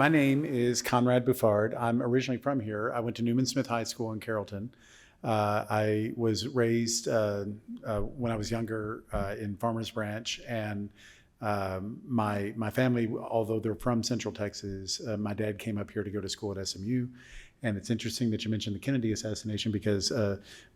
my name is Conrad Buffard. I'm originally from here. I went to Newman Smith High School in Carrollton. I was raised when I was younger in Farmers Branch, and my family, although they're from Central Texas, my dad came up here to go to school at SMU. And it's interesting that you mentioned the Kennedy assassination because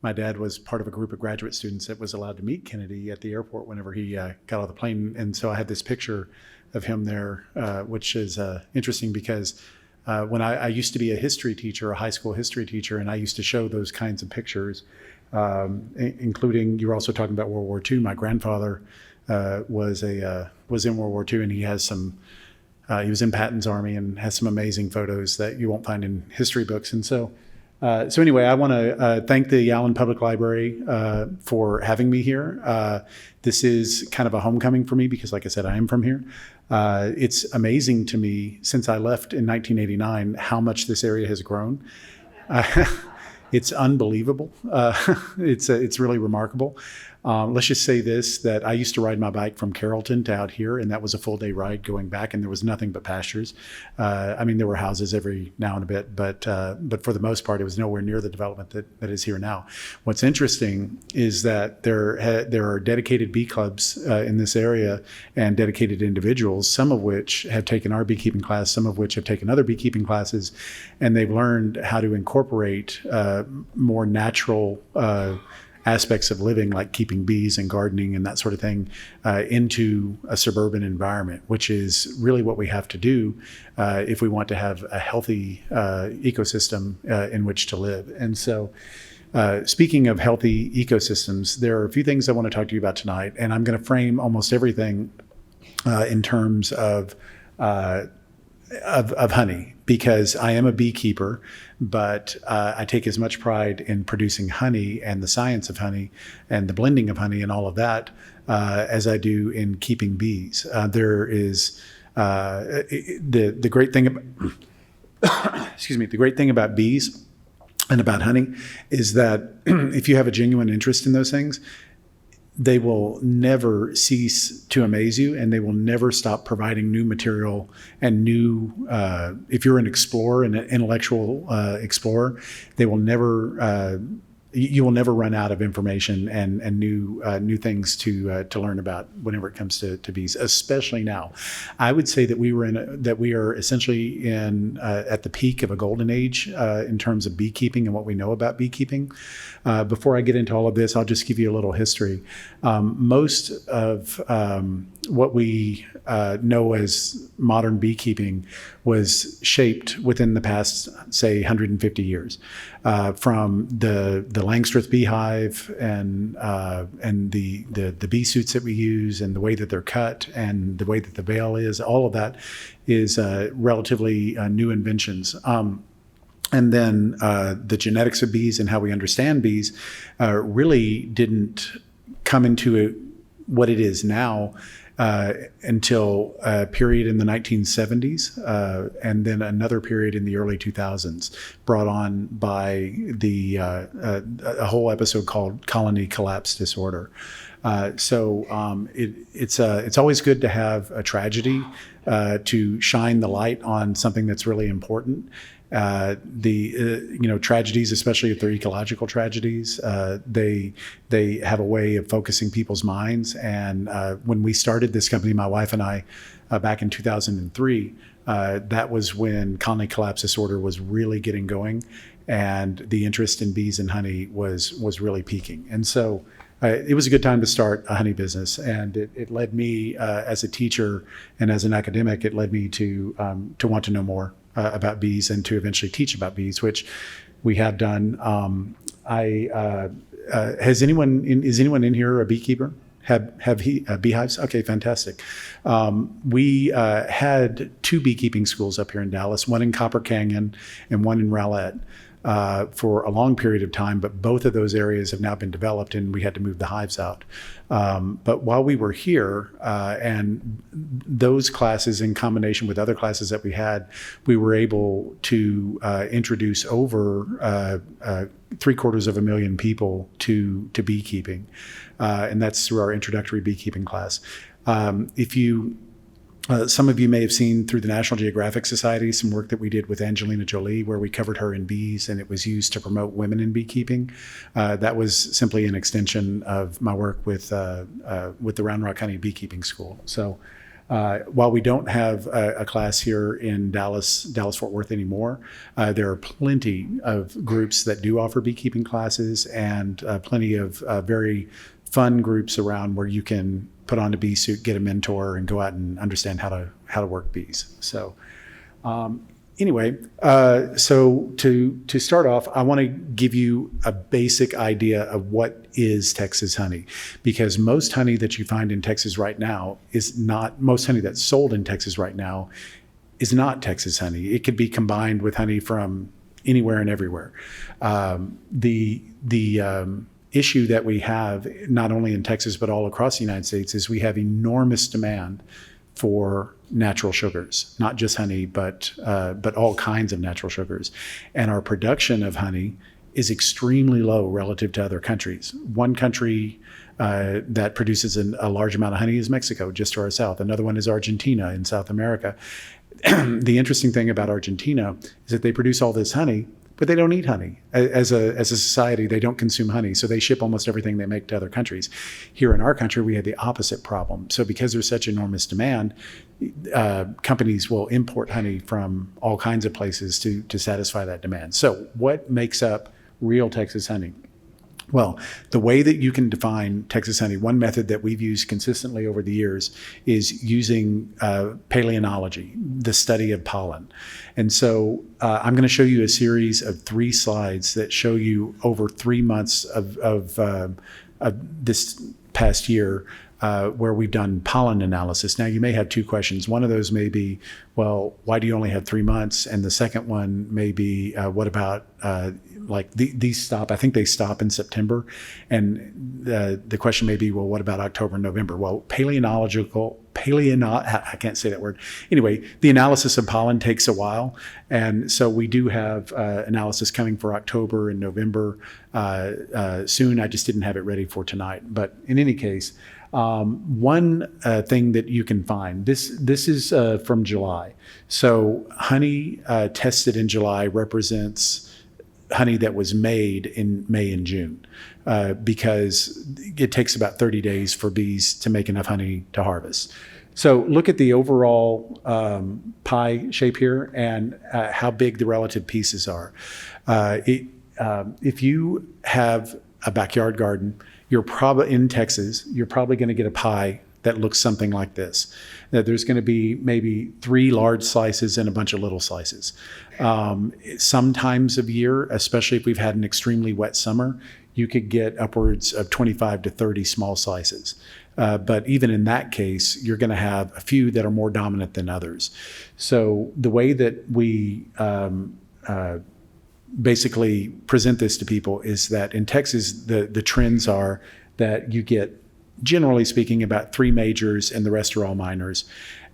my dad was part of a group of graduate students that was allowed to meet Kennedy at the airport whenever he got off the plane. And so I had this picture of him there, which is interesting because when I used to be a history teacher, a high school history teacher, and I used to show those kinds of pictures, including, you were also talking about World War II. My grandfather was in World War II, and he has some. He was in Patton's Army and has some amazing photos that you won't find in history books. And so anyway, I want to thank the Allen Public Library for having me here. This is kind of a homecoming for me because, like I said, I am from here. It's amazing to me since I left in 1989 how much this area has grown. It's unbelievable. It's really remarkable. Let's just say this, that I used to ride my bike from Carrollton to out here, and that was a full day ride going back, and there was nothing but pastures. I mean, there were houses every now and a bit, but for the most part, it was nowhere near the development that is here now. What's interesting is that there are dedicated bee clubs in this area and dedicated individuals, some of which have taken our beekeeping class, some of which have taken other beekeeping classes, and they've learned how to incorporate more natural aspects of living, like keeping bees and gardening and that sort of thing, into a suburban environment, which is really what we have to do if we want to have a healthy ecosystem in which to live. And so, speaking of healthy ecosystems, there are a few things I want to talk to you about tonight, and I'm going to frame almost everything in terms of honey, because I am a beekeeper, but I take as much pride in producing honey and the science of honey and the blending of honey and all of that as I do in keeping bees. There is the great thing about excuse me, the great thing about bees and about honey is that if you have a genuine interest in those things, they will never cease to amaze you, and they will never stop providing new material and new, if you're an explorer, an intellectual explorer, they will never, you will never run out of information and new things to learn about whenever it comes to bees, especially now. I would say that we are essentially in at the peak of a golden age in terms of beekeeping and what we know about beekeeping. Before I get into all of this, I'll just give you a little history. Most of what we know as modern beekeeping was shaped within the past, say, 150 years, from the Langstroth beehive and the bee suits that we use and the way that they're cut and the way that the veil is. All of that is relatively new inventions. And then the genetics of bees and how we understand bees really didn't come into what it is now until a period in the 1970s, and then another period in the early 2000s, brought on by a whole episode called colony collapse disorder. So it's always good to have a tragedy to shine the light on something that's really important. Tragedies, especially if they're ecological tragedies, they have a way of focusing people's minds. And when we started this company, my wife and I, back in 2003, that was when colony collapse disorder was really getting going, and the interest in bees and honey was really peaking. And so it was a good time to start a honey business, and it led me as a teacher and as an academic, it led me to want to know more about bees and to eventually teach about bees, which we have done. Is anyone in here a beekeeper? Have beehives? Okay, fantastic. We had two beekeeping schools up here in Dallas, one in Copper Canyon and one in Rowlett, for a long period of time, but both of those areas have now been developed and we had to move the hives out. But while we were here, and those classes in combination with other classes that we had, we were able to introduce over 750,000 people to beekeeping. And that's through our introductory beekeeping class. If you Some of you may have seen through the National Geographic Society some work that we did with Angelina Jolie, where we covered her in bees, and it was used to promote women in beekeeping. That was simply an extension of my work with the Round Rock Honey Beekeeping School. So while we don't have a class here in Dallas-Fort Worth anymore, there are plenty of groups that do offer beekeeping classes, and plenty of very fun groups around where you can put on a bee suit, get a mentor, and go out and understand how to work bees. So anyway, so to start off, I want to give you a basic idea of what is Texas honey, because most honey that you find in Texas right now is not, most honey that's sold in Texas right now is not Texas honey. It could be combined with honey from anywhere and everywhere. The issue that we have, not only in Texas but all across the United States, is we have enormous demand for natural sugars, not just honey, but all kinds of natural sugars. And our production of honey is extremely low relative to other countries. One country that produces a large amount of honey is Mexico, just to our south. Another one is Argentina in South America. The interesting thing about Argentina is that they produce all this honey, but they don't eat honey. As a society, they don't consume honey, so they ship almost everything they make to other countries. Here in our country, we had the opposite problem. So because there's such enormous demand, companies will import honey from all kinds of places to satisfy that demand. So what makes up real Texas honey? Well, the way that you can define Texas honey, one method that we've used consistently over the years is using palynology, the study of pollen. And so I'm going to show you a series of 3 slides that show you over 3 months of this past year where we've done pollen analysis. Now, you may have 2 questions. One of those may be, well, why do you only have 3 months? And the second one may be, what about like these stop? I think they stop in September. And the question may be, well, what about October and November? Well, I can't say that word. Anyway, the analysis of pollen takes a while. And so we do have analysis coming for October and November soon. I just didn't have it ready for tonight. But in any case, one thing that you can find, this is from July. So honey tested in July represents honey that was made in May and June, because it takes about 30 days for bees to make enough honey to harvest. So look at the overall pie shape here and how big the relative pieces are. If you have a backyard garden, you're probably in Texas, you're probably going to get a pie that looks something like this. That there's going to be maybe 3 large slices and a bunch of little slices. Some times of year, especially if we've had an extremely wet summer, you could get upwards of 25 to 30 small slices. But even in that case, you're going to have a few that are more dominant than others. So the way that we basically present this to people is that in Texas, the trends are that you get, generally speaking, about 3 majors and the rest are all minors.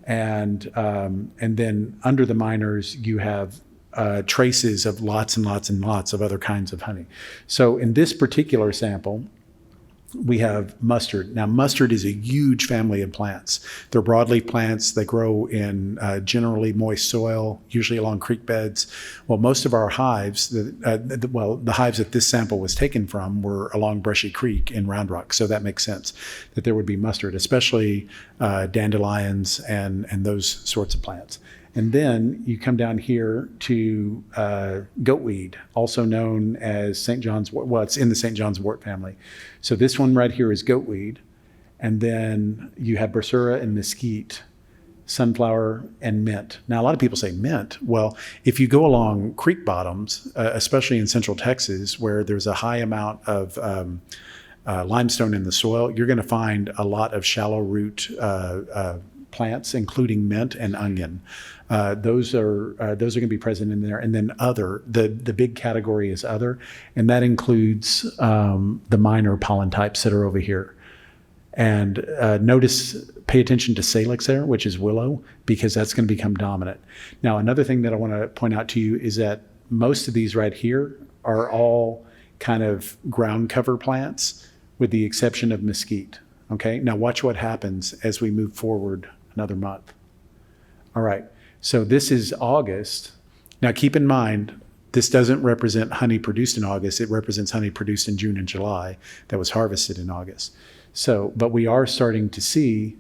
And then under the minors, you have traces of lots and lots and lots of other kinds of honey. So in this particular sample, we have mustard. Now, mustard is a huge family of plants. They're broadleaf plants. They grow in generally moist soil, usually along creek beds. Well, most of our hives, the hives that this sample was taken from were along Brushy Creek in Round Rock. So that makes sense that there would be mustard, especially dandelions and those sorts of plants. And then you come down here to goatweed, also known as St. John's wort. Well, it's in the St. John's wort family. So this one right here is goatweed. And then you have Bursera and mesquite, sunflower and mint. Now, a lot of people say mint. Well, if you go along creek bottoms, especially in central Texas, where there's a high amount of limestone in the soil, you're going to find a lot of shallow root plants, including mint and onion. Those are going to be present in there. And then other, the big category is other, and that includes the minor pollen types that are over here. And pay attention to salix there, which is willow, because that's going to become dominant. Now, another thing that I want to point out to you is that most of these right here are all kind of ground cover plants, with the exception of mesquite. Okay, now watch what happens as we move forward another month. All right. So this is August. Now keep in mind, this doesn't represent honey produced in August. It represents honey produced in June and July that was harvested in August. So, but we are starting to see,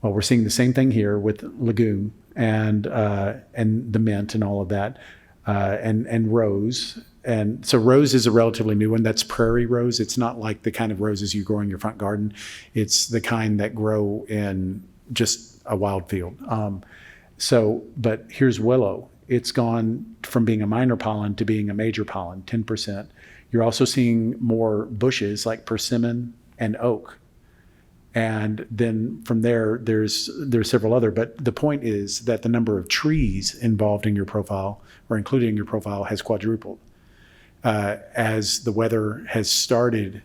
well, we're seeing the same thing here with legume and the mint and all of that, and rose. And so rose is a relatively new one. That's prairie rose. It's not like the kind of roses you grow in your front garden. It's the kind that grow in just a wild field. But here's willow. It's gone from being a minor pollen to being a major pollen, 10%. You're also seeing more bushes like persimmon and oak. And then from there, there's several other. But the point is that the number of trees involved in your profile or included in your profile has quadrupled as the weather has started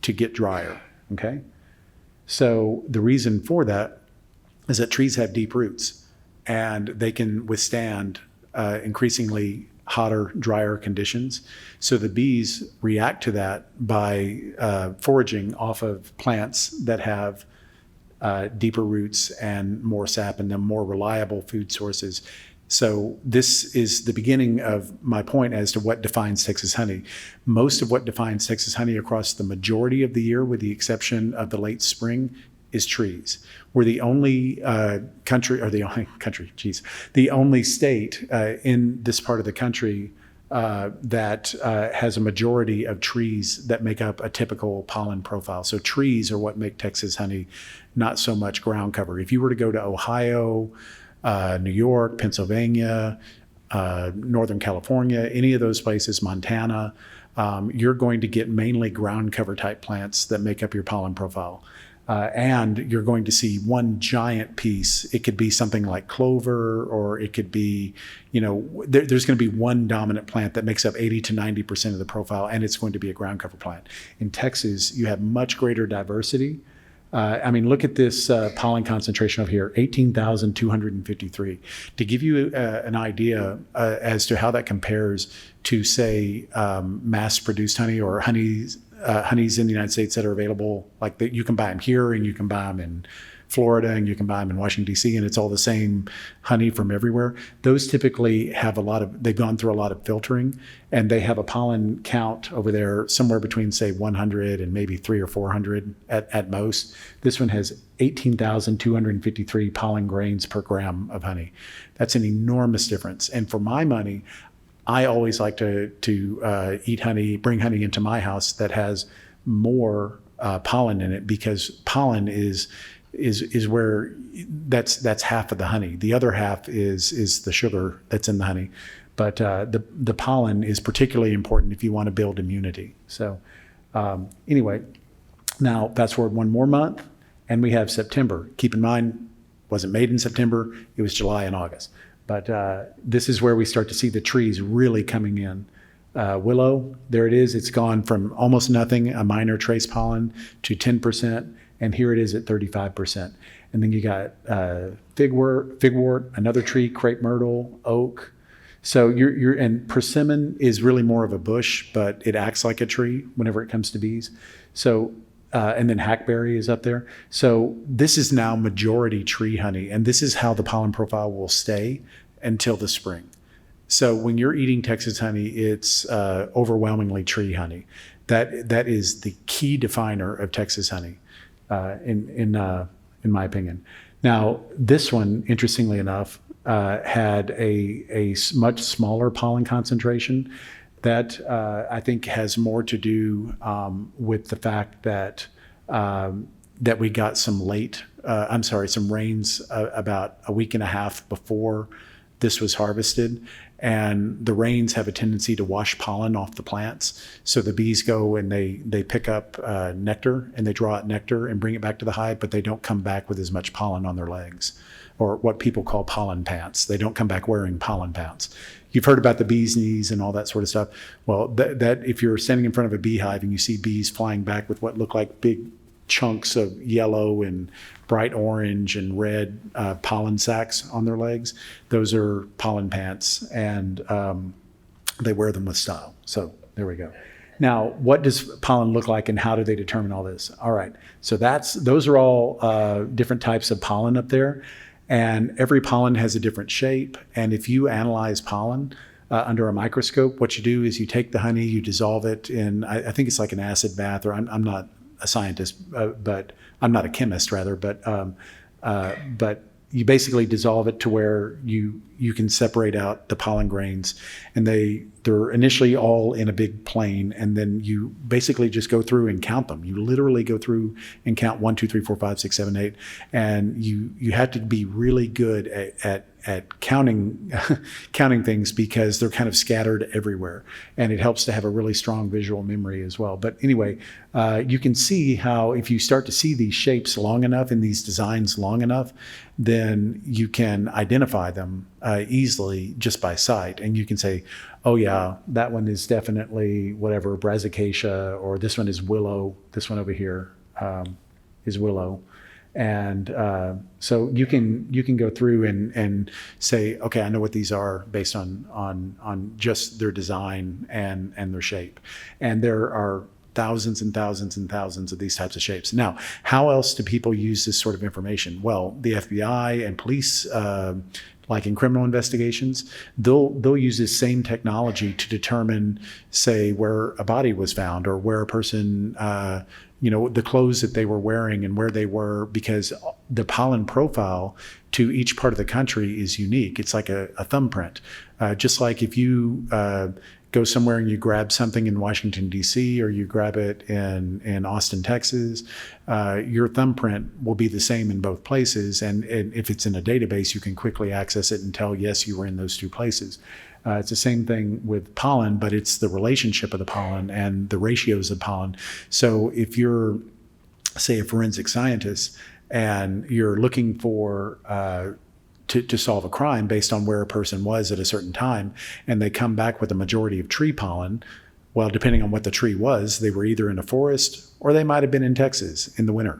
to get drier. Okay, so the reason for that is that trees have deep roots and they can withstand increasingly hotter, drier conditions. So the bees react to that by foraging off of plants that have deeper roots and more sap in them, more reliable food sources. So this is the beginning of my point as to what defines Texas honey. Most of what defines Texas honey across the majority of the year, with the exception of the late spring, is trees. We're the only the only state in this part of the country that has a majority of trees that make up a typical pollen profile. So trees are what make Texas honey, not so much ground cover. If you were to go to Ohio, New York, Pennsylvania, Northern California, any of those places, Montana, you're going to get mainly ground cover type plants that make up your pollen profile. And you're going to see one giant piece. It could be something like clover, or it could be, there's going to be one dominant plant that makes up 80 to 90% of the profile, and it's going to be a ground cover plant. In Texas, you have much greater diversity. Look at this pollen concentration over here, 18,253. To give you an idea as to how that compares to, say, mass-produced honey or honeys in the United States that are available, like that you can buy them here and you can buy them in Florida and you can buy them in Washington, D.C., and it's all the same honey from everywhere. Those typically have they've gone through a lot of filtering, and they have a pollen count over there somewhere between, say, 100 and maybe 300 or 400 at most. This one has 18,253 pollen grains per gram of honey. That's an enormous difference. And for my money, I always like to eat honey, bring honey into my house that has more pollen in it, because pollen is where that's half of the honey. The other half is the sugar that's in the honey, but the pollen is particularly important if you want to build immunity. So anyway, now fast forward one more month, and we have September. Keep in mind, wasn't made in September; it was July and August. But this is where we start to see the trees really coming in. Willow, there it is. It's gone from almost nothing, a minor trace pollen, to 10%, and here it is at 35%. And then you got figwort, another tree, crepe myrtle, oak. So and persimmon is really more of a bush, but it acts like a tree whenever it comes to bees. So and then hackberry is up there. So this is now majority tree honey, and this is how the pollen profile will stay until the spring. So when you're eating Texas honey, it's overwhelmingly tree honey. That is the key definer of Texas honey, in my opinion. Now, this one, interestingly enough, had a much smaller pollen concentration. That I think has more to do with the fact that we got some rains about a week and a half before this was harvested. And the rains have a tendency to wash pollen off the plants. So the bees go and they pick up nectar, and they draw out nectar and bring it back to the hive, but they don't come back with as much pollen on their legs, or what people call pollen pants. They don't come back wearing pollen pants. You've heard about the bee's knees and all that sort of stuff. Well, that if you're standing in front of a beehive and you see bees flying back with what look like big chunks of yellow and bright orange and red pollen sacs on their legs, those are pollen pants, and they wear them with style. So there we go. Now, what does pollen look like, and how do they determine all this? All right, so those are all different types of pollen up there. And every pollen has a different shape. And if you analyze pollen under a microscope, what you do is you take the honey, you dissolve it in, I think it's like an acid bath, or I'm not a scientist, but I'm not a chemist rather, but you basically dissolve it to where you can separate out the pollen grains, and they're initially all in a big plane, and then you basically just go through and count them. You literally go through and count 1, 2, 3, 4, 5, 6, 7, 8, and you have to be really good at counting counting things, because they're kind of scattered everywhere, and it helps to have a really strong visual memory as well. But anyway, you can see how if you start to see these shapes long enough and these designs long enough, then you can identify them easily just by sight, and you can say, oh yeah, that one is definitely whatever, brassicacia, or this one is willow, this one over here is willow. And so you can go through and say, okay, I know what these are based on just their design and their shape. And there are thousands and thousands and thousands of these types of shapes. Now, how else do people use this sort of information? Well, the FBI and police, like in criminal investigations, they'll use this same technology to determine, say, where a body was found, or where a person, the clothes that they were wearing and where they were, because the pollen profile to each part of the country is unique. It's like a thumbprint. Just like if you go somewhere and you grab something in Washington, D.C., or you grab it in Austin, Texas, your thumbprint will be the same in both places. And if it's in a database, you can quickly access it and tell, yes, you were in those two places. It's the same thing with pollen, but it's the relationship of the pollen and the ratios of pollen. So if you're, say, a forensic scientist, and you're looking for to solve a crime based on where a person was at a certain time, and they come back with a majority of tree pollen, well, depending on what the tree was, they were either in a forest or they might have been in Texas in the winter,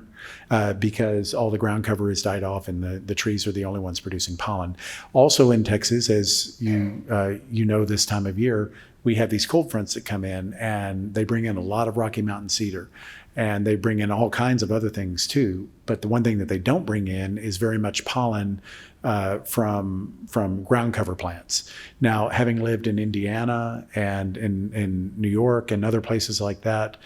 because all the ground cover has died off and the trees are the only ones producing pollen. Also in Texas, as you know, this time of year, we have these cold fronts that come in, and they bring in a lot of Rocky Mountain cedar, and they bring in all kinds of other things too. But the one thing that they don't bring in is very much pollen from ground cover plants. Now, having lived in Indiana and in New York and other places like that,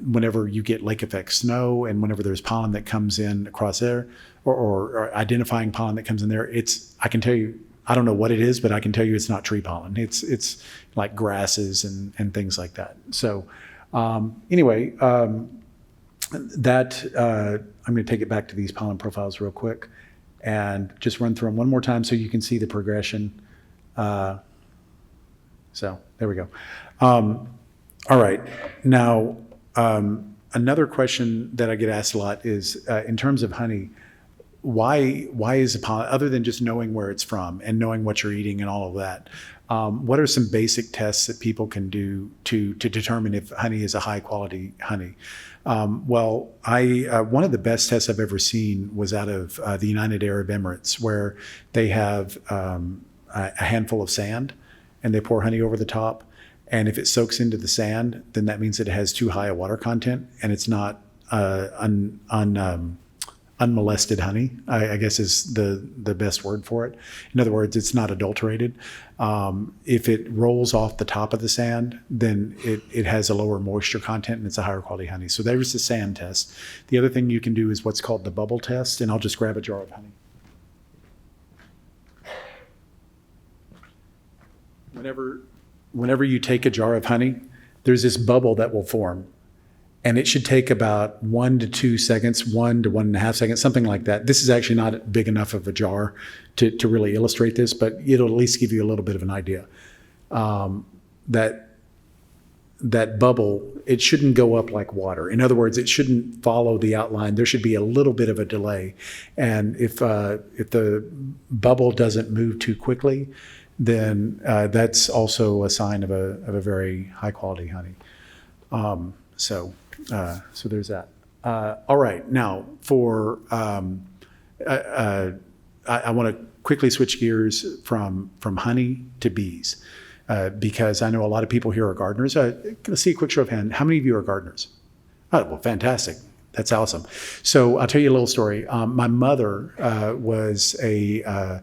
whenever you get lake effect snow, and whenever there's pollen that comes in across there, or identifying pollen that comes in there, I can tell you, I don't know what it is, but I can tell you it's not tree pollen. It's like grasses and things like that. So anyway, that I'm going to take it back to these pollen profiles real quick and just run through them one more time so you can see the progression. So there we go. All right. Now, another question that I get asked a lot is, in terms of honey, why is the pollen, other than just knowing where it's from and knowing what you're eating and all of that, what are some basic tests that people can do to determine if honey is a high quality honey? Well, one of the best tests I've ever seen was out of the United Arab Emirates, where they have a handful of sand, and they pour honey over the top. And if it soaks into the sand, then that means that it has too high a water content, and it's not unmolested honey, I guess is the best word for it. In other words, it's not adulterated. If it rolls off the top of the sand, then it has a lower moisture content, and it's a higher quality honey. So there's the sand test. The other thing you can do is what's called the bubble test, and I'll just grab a jar of honey. Whenever you take a jar of honey, there's this bubble that will form. And it should take about 1 to 2 seconds, 1 to 1.5 seconds, something like that. This is actually not big enough of a jar to really illustrate this, but it'll at least give you a little bit of an idea. That bubble, it shouldn't go up like water. In other words, it shouldn't follow the outline. There should be a little bit of a delay. And if the bubble doesn't move too quickly, then that's also a sign of a very high quality honey. So there's that. All right, now for I want to quickly switch gears from honey to bees, because I know a lot of people here are gardeners. Let's see a quick show of hands. How many of you are gardeners? Oh, well, fantastic. That's awesome. So I'll tell you a little story. My mother was a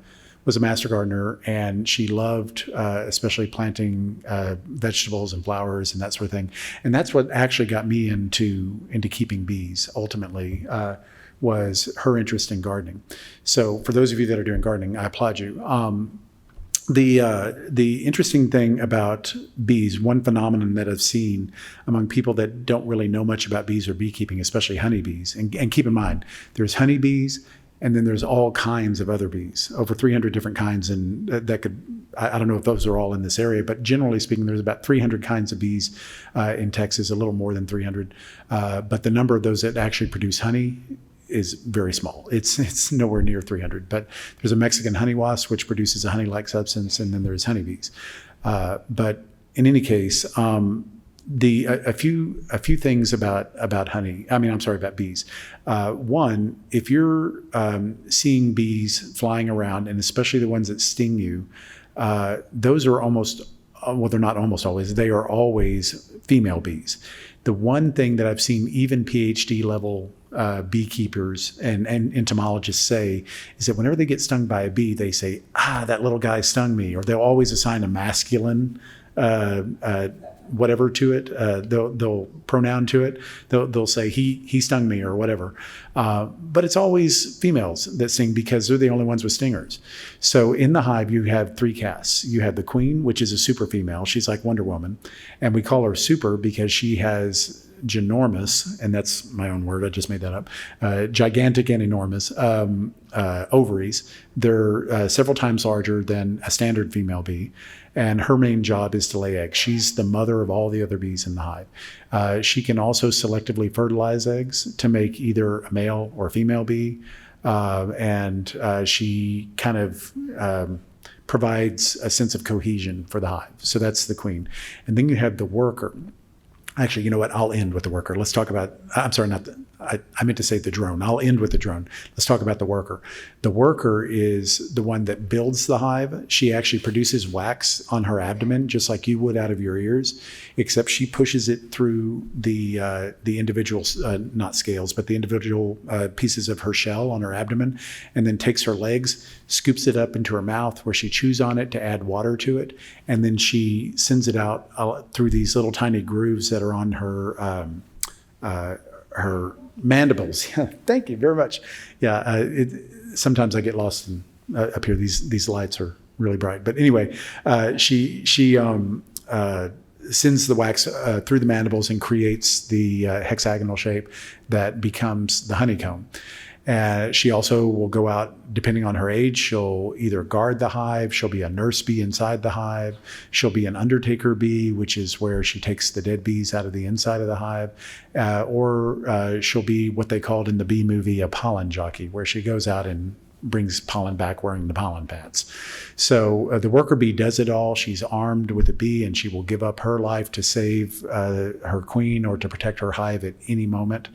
master gardener, and she loved especially planting vegetables and flowers and that sort of thing. And that's what actually got me into keeping bees. Ultimately, was her interest in gardening. So for those of you that are doing gardening, I applaud you. The interesting thing about bees, one phenomenon that I've seen among people that don't really know much about bees or beekeeping, especially honeybees, and keep in mind, there's honeybees, and then there's all kinds of other bees, over 300 different kinds, and that could, I don't know if those are all in this area, but generally speaking, there's about 300 kinds of bees in Texas, a little more than 300. But the number of those that actually produce honey is very small. It's nowhere near 300. But there's a Mexican honey wasp, which produces a honey-like substance, and then there's honeybees. But in any case, a few things about honey. About bees. One, if you're seeing bees flying around, and especially the ones that sting you, those are almost, well, they're not almost always, they are always female bees. The one thing that I've seen even PhD level beekeepers and entomologists say is that whenever they get stung by a bee, they say, that little guy stung me, or they'll always assign a masculine whatever to it. They'll pronoun to it. They'll say he stung me or whatever. But it's always females that sting because they're the only ones with stingers. So in the hive, you have three castes. You have the queen, which is a super female. She's like Wonder Woman. And we call her super because she has ginormous, and that's my own word, I just made that up, gigantic and enormous ovaries. They're several times larger than a standard female bee. And her main job is to lay eggs. She's the mother of all the other bees in the hive. She can also selectively fertilize eggs to make either a male or a female bee. And she kind of provides a sense of cohesion for the hive. So that's the queen. And then you have the worker. Actually, you know what? I'll end with the worker. Let's talk about, I'm sorry, I meant to say the drone. I'll end with the drone. Let's talk about the worker. The worker is the one that builds the hive. She actually produces wax on her abdomen, just like you would out of your ears, except she pushes it through the individual, not scales, but the individual pieces of her shell on her abdomen, and then takes her legs, scoops it up into her mouth where she chews on it to add water to it, and then she sends it out through these little tiny grooves that are on her mandibles. Thank you very much. Yeah, sometimes I get lost up here. These lights are really bright. But anyway, she sends the wax through the mandibles and creates the hexagonal shape that becomes the honeycomb. She also will go out, depending on her age, she'll either guard the hive, she'll be a nurse bee inside the hive, she'll be an undertaker bee, which is where she takes the dead bees out of the inside of the hive, or she'll be what they called in the bee movie a pollen jockey, where she goes out and brings pollen back wearing the pollen pads. So the worker bee does it all. She's armed with a bee, and she will give up her life to save her queen or to protect her hive at any moment.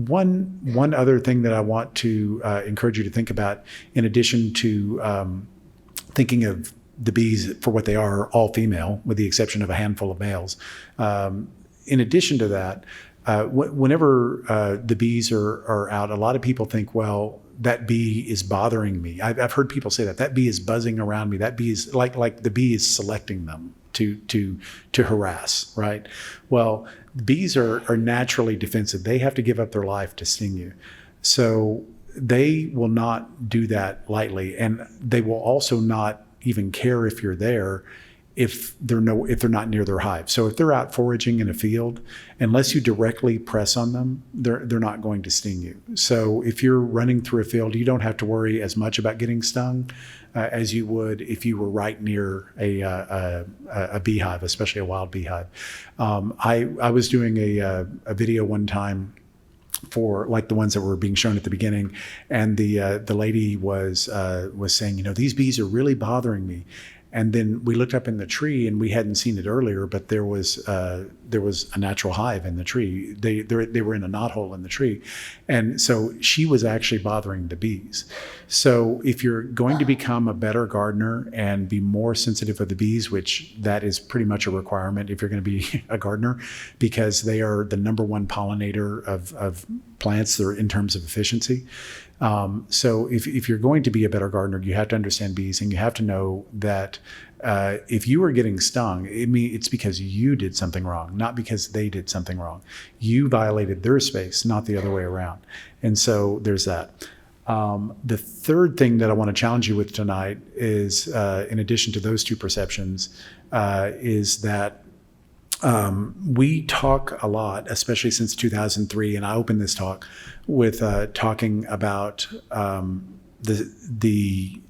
One other thing that I want to encourage you to think about, in addition to thinking of the bees for what they are, all female, with the exception of a handful of males. In addition to that, whenever the bees are out, a lot of people think, well, that bee is bothering me. I've heard people say that bee is buzzing around me. That bee is like the bee is selecting them to harass, right? Well, bees are naturally defensive. They have to give up their life to sting you. So they will not do that lightly. And they will also not even care if you're there if they're not near their hive. So if they're out foraging in a field, unless you directly press on them, they're not going to sting you. So if you're running through a field, you don't have to worry as much about getting stung as you would if you were right near a beehive, especially a wild beehive. I was doing a video one time for like the ones that were being shown at the beginning, and the lady was saying, these bees are really bothering me. And then we looked up in the tree, and we hadn't seen it earlier, but there was a natural hive in the tree. They were in a knothole in the tree, and so she was actually bothering the bees. So if you're going to become a better gardener and be more sensitive of the bees, which that is pretty much a requirement if you're going to be a gardener, because they are the number one pollinator of plants in terms of efficiency. So if you're going to be a better gardener, you have to understand bees, and you have to know that if you are getting stung, it's because you did something wrong, not because they did something wrong. You violated their space, not the other way around. And so there's that. The third thing that I want to challenge you with tonight is, in addition to those two perceptions, is that we talk a lot, especially since 2003, and I opened this talk with talking about the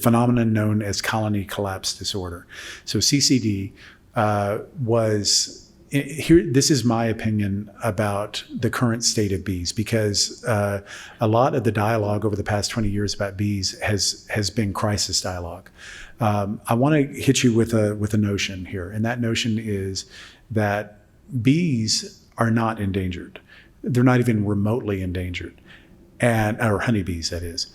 phenomenon known as colony collapse disorder. So CCD was here. This is my opinion about the current state of bees, because a lot of the dialogue over the past 20 years about bees has been crisis dialogue. I want to hit you with a notion here, and that notion is that bees are not endangered. They're not even remotely endangered, or honeybees, that is.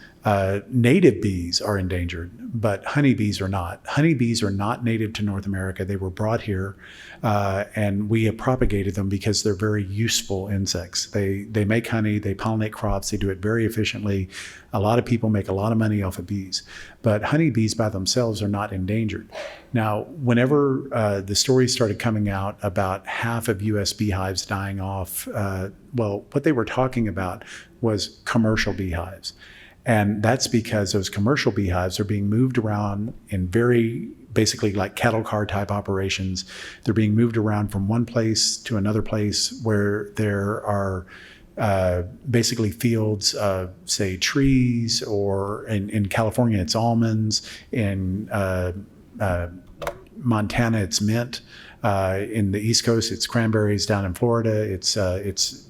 Native bees are endangered, but honeybees are not. Honeybees are not native to North America. They were brought here, and we have propagated them because they're very useful insects. They make honey, they pollinate crops, they do it very efficiently. A lot of people make a lot of money off of bees, but honeybees by themselves are not endangered. Now, whenever the stories started coming out about half of U.S. beehives dying off, what they were talking about was commercial beehives. And that's because those commercial beehives are being moved around in very basically like cattle car type operations. They're being moved around from one place to another place where there are basically fields of, say, trees, or in California, it's almonds. In Montana, it's mint. In the East Coast, it's cranberries. Down in Florida, it's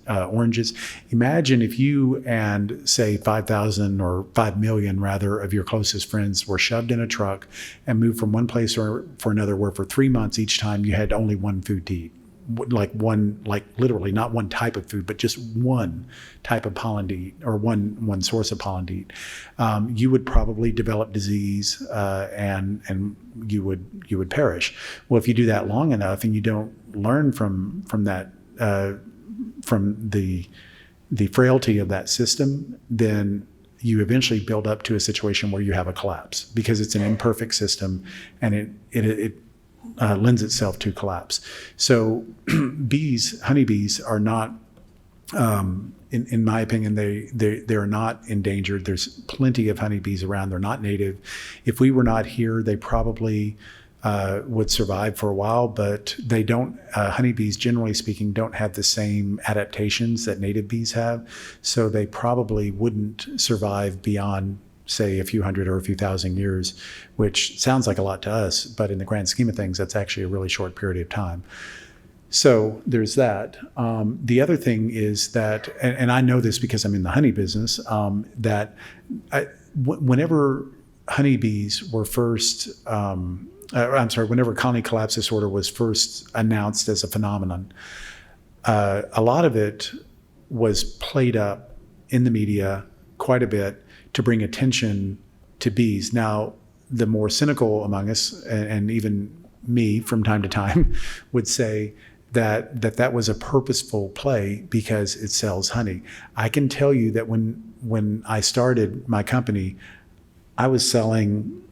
oranges. Imagine if you and, say, 5,000 or 5 million rather of your closest friends were shoved in a truck and moved from one place or for another, where for 3 months each time you had only one food to eat. Like literally not one type of food, but just one type of pollen to eat, or one source of pollen to eat. You would probably develop disease, and you would perish. Well, if you do that long enough and you don't learn from that, from the frailty of that system, then you eventually build up to a situation where you have a collapse, because it's an imperfect system, and it lends itself to collapse. So honeybees are not, in my opinion, they are not endangered. There's plenty of honeybees around. They're not native. If we were not here, they probably would survive for a while, but they don't. Honeybees, generally speaking, don't have the same adaptations that native bees have, so they probably wouldn't survive beyond, say, a few hundred or a few thousand years, which sounds like a lot to us, but in the grand scheme of things, that's actually a really short period of time. So there's that. The other thing is that, and I know this because I'm in the honey business, that whenever honeybees were first, whenever colony collapse disorder was first announced as a phenomenon, a lot of it was played up in the media quite a bit to bring attention to bees. Now, the more cynical among us, and even me from time to time, would say that was a purposeful play because it sells honey. I can tell you that when I started my company, I was selling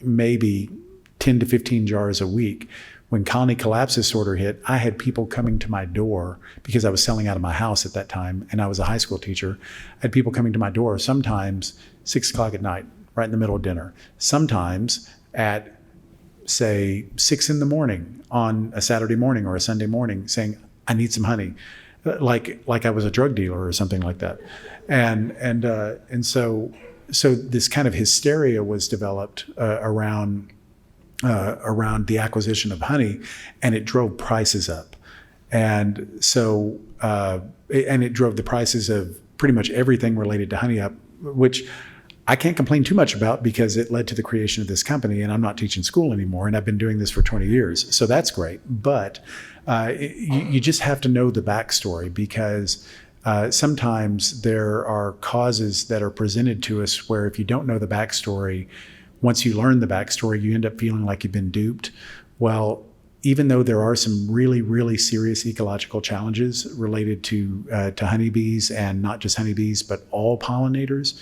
maybe 10 to 15 jars a week. When colony collapse disorder hit, I had people coming to my door, because I was selling out of my house at that time, and I was a high school teacher. I had people coming to my door sometimes 6 o'clock at night, right in the middle of dinner. Sometimes at, say, 6 in the morning on a Saturday morning or a Sunday morning, saying, "I need some honey," like I was a drug dealer or something like that. And so this kind of hysteria was developed around the acquisition of honey, and it drove prices up. And so, and it drove the prices of pretty much everything related to honey up, which I can't complain too much about because it led to the creation of this company, and I'm not teaching school anymore, and I've been doing this for 20 years. So that's great. But you just have to know the backstory, because sometimes there are causes that are presented to us where if you don't know the backstory, once you learn the backstory, you end up feeling like you've been duped. Well, even though there are some really, really serious ecological challenges related to honeybees, and not just honeybees, but all pollinators,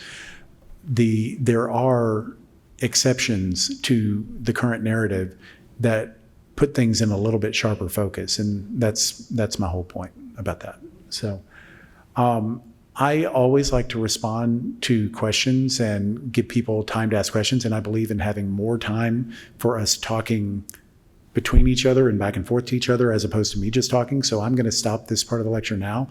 there are exceptions to the current narrative that put things in a little bit sharper focus, and that's my whole point about that. So I always like to respond to questions and give people time to ask questions, and I believe in having more time for us talking between each other and back and forth to each other, as opposed to me just talking. So I'm going to stop this part of the lecture now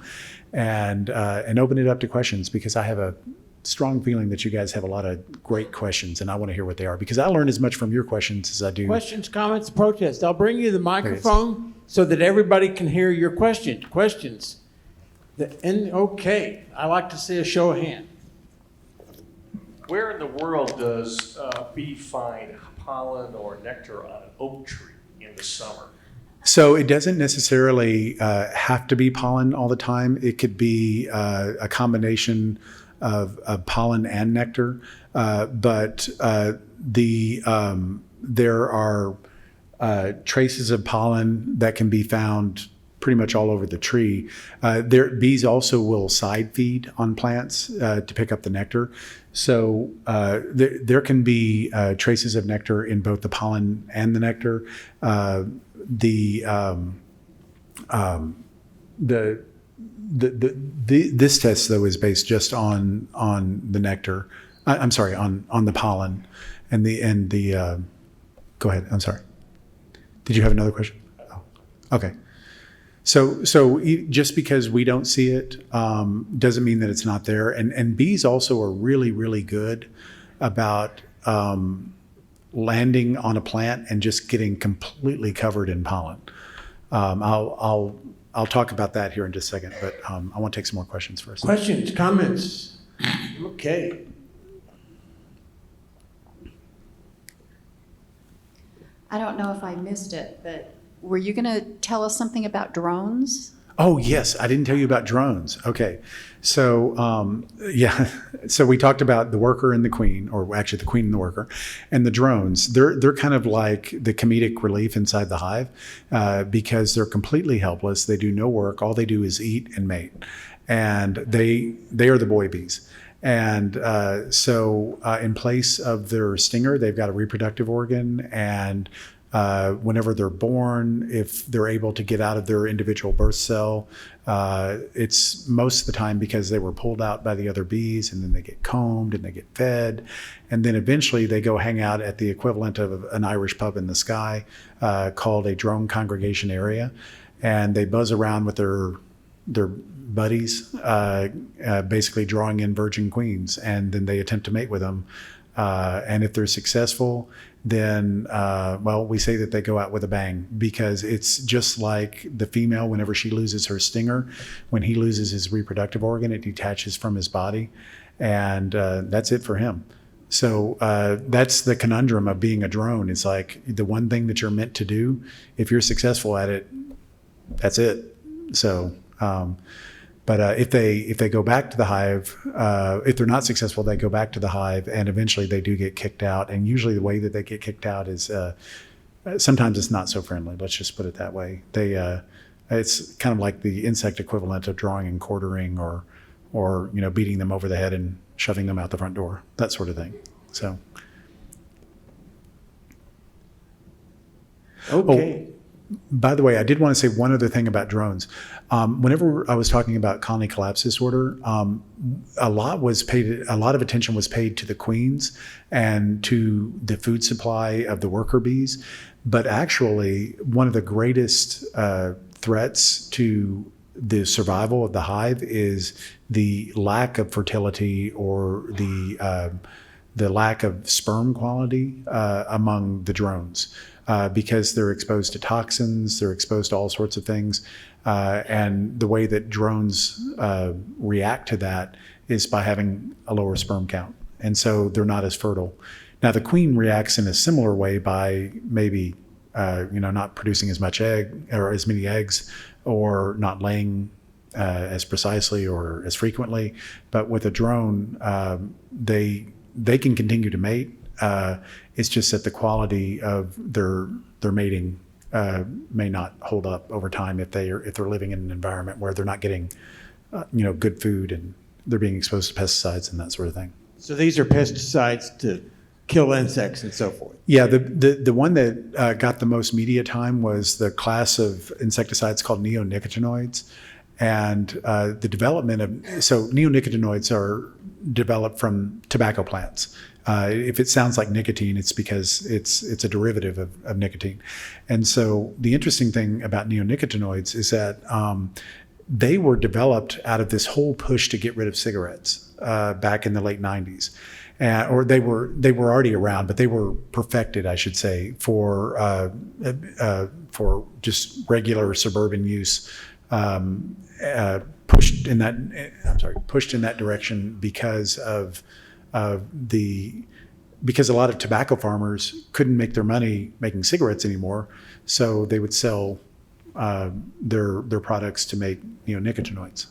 and open it up to questions, because I have a strong feeling that you guys have a lot of great questions, and I want to hear what they are, because I learn as much from your questions as I do. Questions, comments, protests. I'll bring you the microphone so that everybody can hear your questions. Okay, I like to see a show of hands. Where in the world does a bee find pollen or nectar on an oak tree in the summer? So it doesn't necessarily have to be pollen all the time. It could be a combination of pollen and nectar, but there are traces of pollen that can be found pretty much all over the tree. Bees also will side feed on plants to pick up the nectar. So there can be traces of nectar in both the pollen and the nectar. This test, though, is based just on the nectar. I'm sorry, on the pollen and the. Go ahead. I'm sorry. Did you have another question? Oh, okay. So just because we don't see it doesn't mean that it's not there. And bees also are really, really good about landing on a plant and just getting completely covered in pollen. I'll talk about that here in just a second, but I want to take some more questions first. Questions, comments? Okay. I don't know if I missed it, but were you going to tell us something about drones? Oh, yes. I didn't tell you about drones. Okay. So, yeah. So we talked about the worker and the queen, or actually the queen and the worker, and the drones. They're kind of like the comedic relief inside the hive because they're completely helpless. They do no work. All they do is eat and mate. And they are the boy bees. And so in place of their stinger, they've got a reproductive organ, and whenever they're born, if they're able to get out of their individual birth cell, it's most of the time because they were pulled out by the other bees, and then they get combed and they get fed. And then eventually they go hang out at the equivalent of an Irish pub in the sky called a drone congregation area. And they buzz around with their buddies, basically drawing in virgin queens. And then they attempt to mate with them. And if they're successful, then, well, we say that they go out with a bang, because it's just like the female, whenever she loses her stinger, when he loses his reproductive organ, it detaches from his body, and that's it for him. So that's the conundrum of being a drone. It's like the one thing that you're meant to do, if you're successful at it, that's it. So, but if they go back to the hive, if they're not successful, they go back to the hive, and eventually they do get kicked out. And usually the way that they get kicked out is sometimes it's not so friendly. Let's just put it that way. It's kind of like the insect equivalent of drawing and quartering, or beating them over the head and shoving them out the front door, that sort of thing. So. Okay. Oh, by the way, I did want to say one other thing about drones. Whenever I was talking about colony collapse disorder, a lot of attention was paid to the queens and to the food supply of the worker bees. But actually, one of the greatest threats to the survival of the hive is the lack of fertility, or the lack of sperm quality among the drones. Because they're exposed to toxins, they're exposed to all sorts of things. And the way that drones react to that is by having a lower sperm count. and so they're not as fertile. Now the queen reacts in a similar way by maybe not producing as much egg or as many eggs, or not laying as precisely or as frequently. But with a drone, they can continue to mate. It's just that the quality of their mating may not hold up over time if they're living in an environment where they're not getting good food and they're being exposed to pesticides and that sort of thing. So these are pesticides to kill insects and so forth. Yeah, the one that got the most media time was the class of insecticides called neonicotinoids. And the development of, so neonicotinoids are developed from tobacco plants. If it sounds like nicotine, it's because it's a derivative of nicotine. And so the interesting thing about neonicotinoids is that they were developed out of this whole push to get rid of cigarettes back in the late 90s. Or they were already around, but they were perfected, I should say, for just regular suburban use. Pushed in that direction because a lot of tobacco farmers couldn't make their money making cigarettes anymore, so they would sell their products to make neonicotinoids.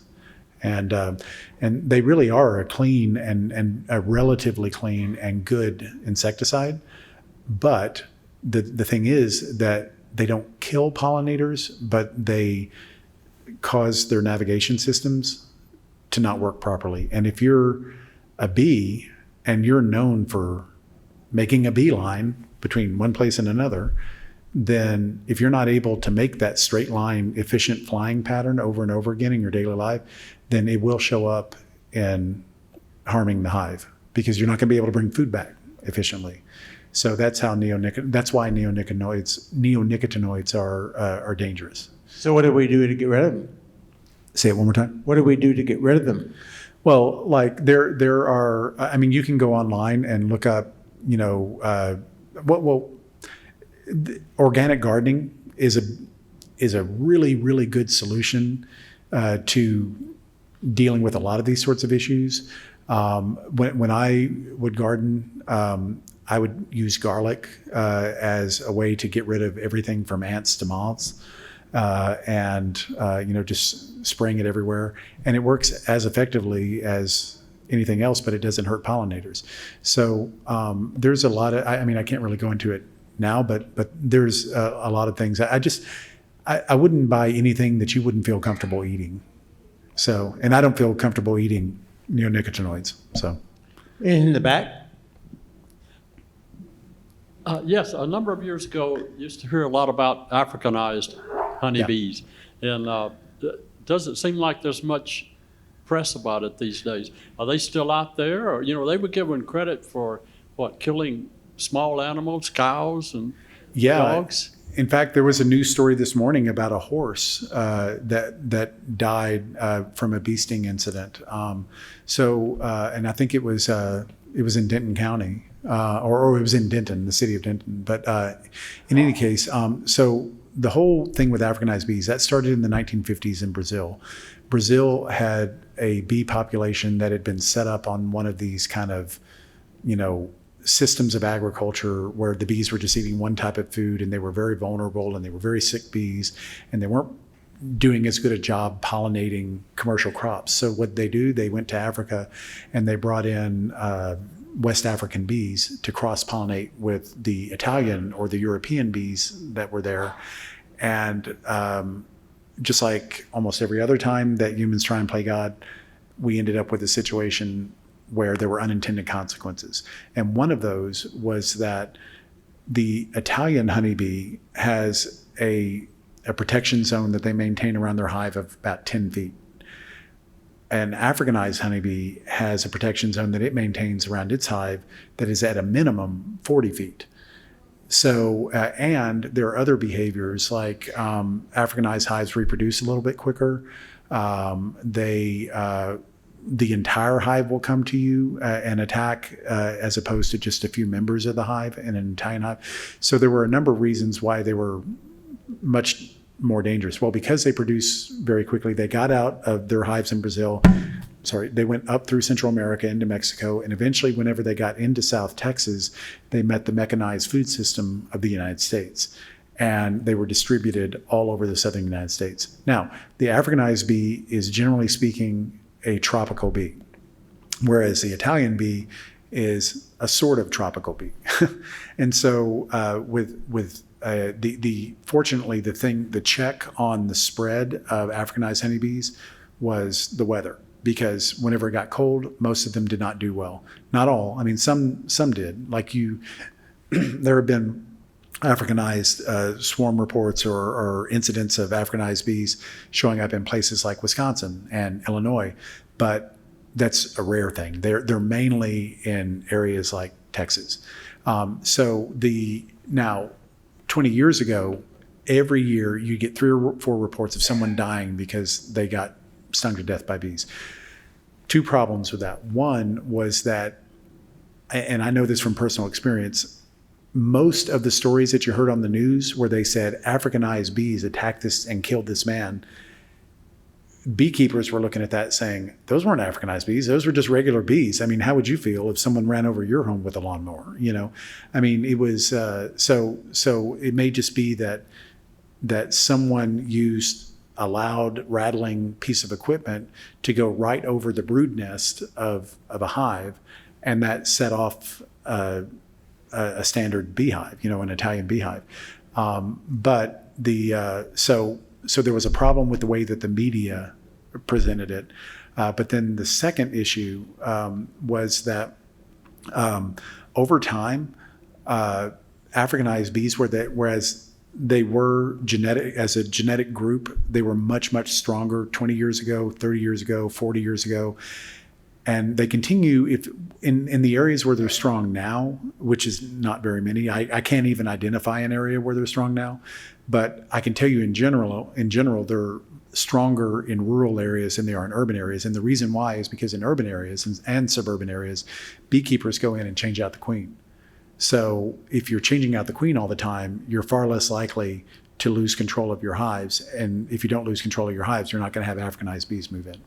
And they really are a clean and a relatively clean and good insecticide. But the thing is that they don't kill pollinators, but they cause their navigation systems to not work properly. And if you're a bee and you're known for making a beeline between one place and another, then if you're not able to make that straight line, efficient flying pattern over and over again in your daily life, then it will show up in harming the hive, because you're not going to be able to bring food back efficiently. So that's why neonicotinoids are dangerous. So what do we do to get rid of them? Say it one more time. What do we do to get rid of them? Well, like there are. I mean, you can go online and look up. Organic gardening is a really, really good solution to dealing with a lot of these sorts of issues. When I would garden, I would use garlic as a way to get rid of everything from ants to moths, just spraying it everywhere. And it works as effectively as anything else, but it doesn't hurt pollinators. So there's a lot of, I can't really go into it now, but there's a lot of things. I wouldn't buy anything that you wouldn't feel comfortable eating. So, and I don't feel comfortable eating neonicotinoids. So, In the back? Yes, a number of years ago, used to hear a lot about Africanized honeybees. Yeah. And does it seem like there's much press about it these days? Are they still out there? Or, they were given credit for, killing small animals, cows and dogs? In fact, there was a news story this morning about a horse that died from a bee sting incident. And I think it was in Denton County, or it was in Denton, the city of Denton. But in any case, so the whole thing with Africanized bees, that started in the 1950s in Brazil. Brazil had a bee population that had been set up on one of these kind of, systems of agriculture where the bees were just eating one type of food, and they were very vulnerable, and they were very sick bees, and they weren't doing as good a job pollinating commercial crops. So what they do, they went to Africa and they brought in West African bees to cross-pollinate with the Italian or the European bees that were there. And just like almost every other time that humans try and play God, we ended up with a situation where there were unintended consequences. And one of those was that the Italian honeybee has a protection zone that they maintain around their hive of about 10 feet. An Africanized honeybee has a protection zone that it maintains around its hive that is at a minimum 40 feet. So, and there are other behaviors like Africanized hives reproduce a little bit quicker. The entire hive will come to you and attack as opposed to just a few members of the hive in an Italian hive. So there were a number of reasons why they were much more dangerous. Well, because they produce very quickly, they got out of their hives in Brazil. they went up through Central America into Mexico, and eventually, whenever they got into South Texas, they met the mechanized food system of the United States, and they were distributed all over the southern United States. Now, the Africanized bee is generally speaking a tropical bee, whereas the Italian bee is a sort of tropical bee. And so, fortunately, the check on the spread of Africanized honeybees was the weather, because whenever it got cold, most of them did not do well. Not all. I mean, some did. Like there have been Africanized swarm reports or incidents of Africanized bees showing up in places like Wisconsin and Illinois, but that's a rare thing. They're mainly in areas like Texas. Now, 20 years ago, every year you get 3 or 4 reports of someone dying because they got stung to death by bees. 2 problems with that. One was that, and I know this from personal experience, most of the stories that you heard on the news where they said Africanized bees attacked this and killed this man, beekeepers were looking at that saying, those weren't Africanized bees. Those were just regular bees. I mean, how would you feel if someone ran over your home with a lawnmower? I mean, it was, so it may just be that someone used a loud rattling piece of equipment to go right over the brood nest of a hive, and that set off a standard beehive, an Italian beehive. So there was a problem with the way that the media presented it. But then the second issue was that over time, Africanized bees whereas they were as a genetic group, they were much, much stronger 20 years ago, 30 years ago, 40 years ago. And they continue in the areas where they're strong now, which is not very many. I can't even identify an area where they're strong now, but I can tell you in general, they're stronger in rural areas than they are in urban areas. And the reason why is because in urban areas and suburban areas, beekeepers go in and change out the queen. So if you're changing out the queen all the time, you're far less likely to lose control of your hives. And if you don't lose control of your hives, you're not going to have Africanized bees move in.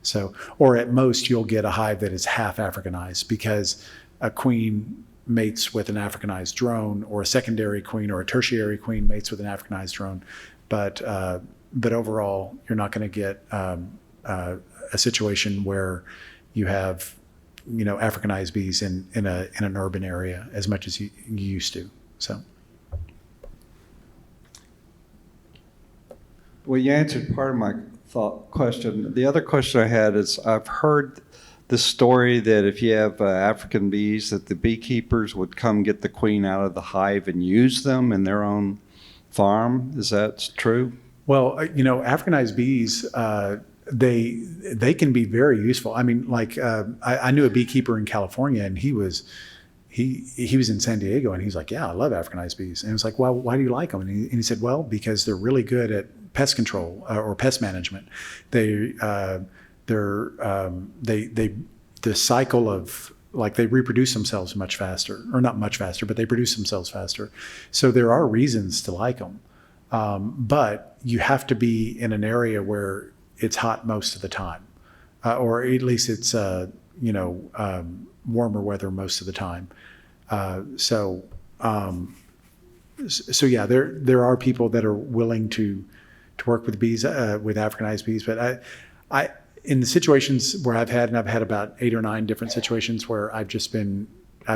So, or at most, you'll get a hive that is half Africanized because a queen mates with an Africanized drone, or a secondary queen or a tertiary queen mates with an Africanized drone. But overall, you're not going to get a situation where you have Africanized bees in an urban area as much as you used to. So. Well, you answered part of my question. The other question I had is, I've heard the story that if you have African bees, that the beekeepers would come get the queen out of the hive and use them in their own farm. Is that true? Well, Africanized bees, they can be very useful. I mean, like I knew a beekeeper in California, and he was in San Diego, and he's like, yeah, I love Africanized bees. And it was like, well, why do you like them? And he said, well, because they're really good at pest control or pest management. The cycle of, like, they reproduce themselves much faster, or not much faster, but they produce themselves faster. So there are reasons to like them. But you have to be in an area where it's hot most of the time, or at least it's, warmer weather most of the time. So yeah, there are people that are willing to work with bees, with Africanized bees, but I in the situations where I've had about 8 or 9 different situations where I've